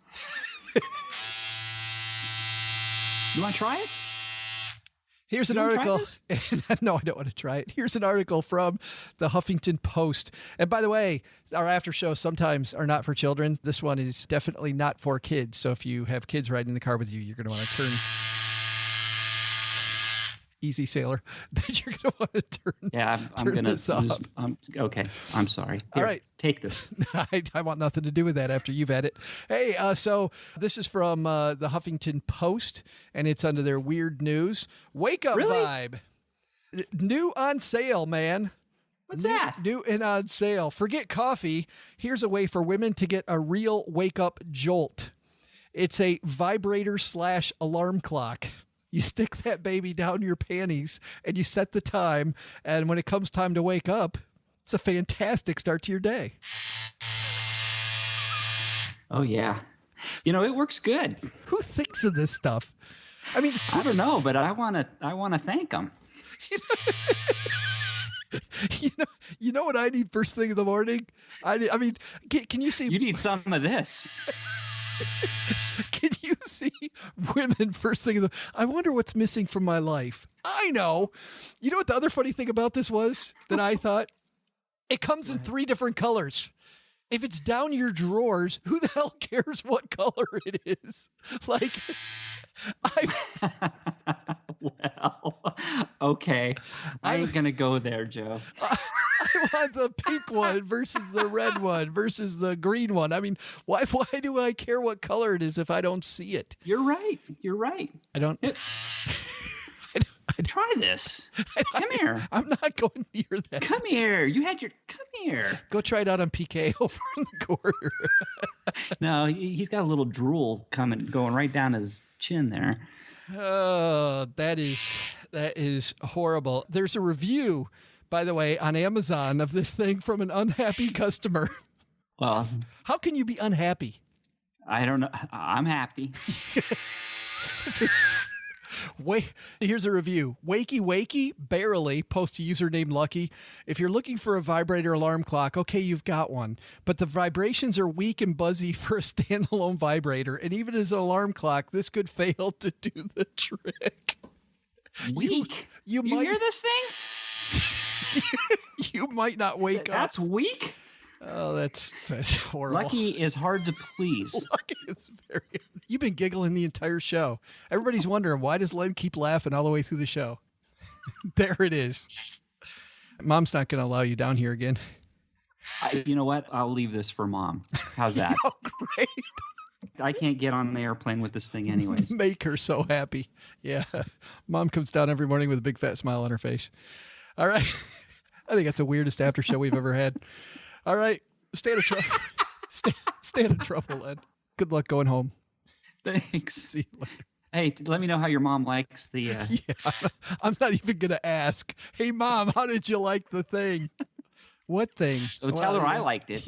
You want to try it? Here's an article. No, I don't want to try it. Here's an article from the Huffington Post. And by the way, our after shows sometimes are not for children. This one is definitely not for kids. So if you have kids riding in the car with you, you're going to want to turn. Easy Sailor, that you're going to want to turn. Yeah, I'm going to this off. lose. Okay, I'm sorry. Here, All right. Take this. I want nothing to do with that after you've had it. Hey, so this is from the Huffington Post, and it's under their weird news. Wake up vibe. New on sale, man. What's that? New and on sale. Forget coffee. Here's a way for women to get a real wake-up jolt. It's a vibrator/alarm clock. You stick that baby down your panties, and you set the time, and when it comes time to wake up, it's a fantastic start to your day. Oh, yeah. You know, it works good. Who thinks of this stuff? I mean, I don't know, but I want to thank them. You know what I need first thing in the morning? I mean, can you see? You need some of this. Can you see women first thing in the? I wonder what's missing from my life. I know. You know what the other funny thing about this was that I thought? It comes in 3 different colors. If it's down your drawers, who the hell cares what color it is? Like, well, okay. I ain't going to go there, Joe. I want the pink one versus the red one versus the green one. I mean, why do I care what color it is if I don't see it? You're right. You're right. I don't. Try this. Come here. I'm not going near that. Come here. Come here. Go try it out on PK over in the corner. No, he's got a little drool going right down his chin there. Oh, that is horrible. There's a review, by the way, on Amazon of this thing from an unhappy customer. Well, how can you be unhappy? I don't know. I'm happy. Wait, here's a review. Wakey, barely, post to username Lucky. If you're looking for a vibrator alarm clock, okay, you've got one. But the vibrations are weak and buzzy for a standalone vibrator. And even as an alarm clock, this could fail to do the trick. Weak? You might hear this thing? You might not wake up. That's weak? Oh, that's horrible. Lucky is hard to please. Lucky is very. You've been giggling the entire show. Everybody's wondering, why does Len keep laughing all the way through the show? There it is. Mom's not going to allow you down here again. You know what? I'll leave this for Mom. How's that? Oh, great. I can't get on the airplane with this thing anyways. Make her so happy. Yeah. Mom comes down every morning with a big fat smile on her face. All right. I think that's the weirdest after show we've ever had. All right. Stay out of trouble. Stay out of trouble, Len. Good luck going home. Thanks. See you later. Hey, let me know how your mom likes the... Yeah, I'm not even going to ask. Hey, Mom, how did you like the thing? What thing? So tell her I liked it.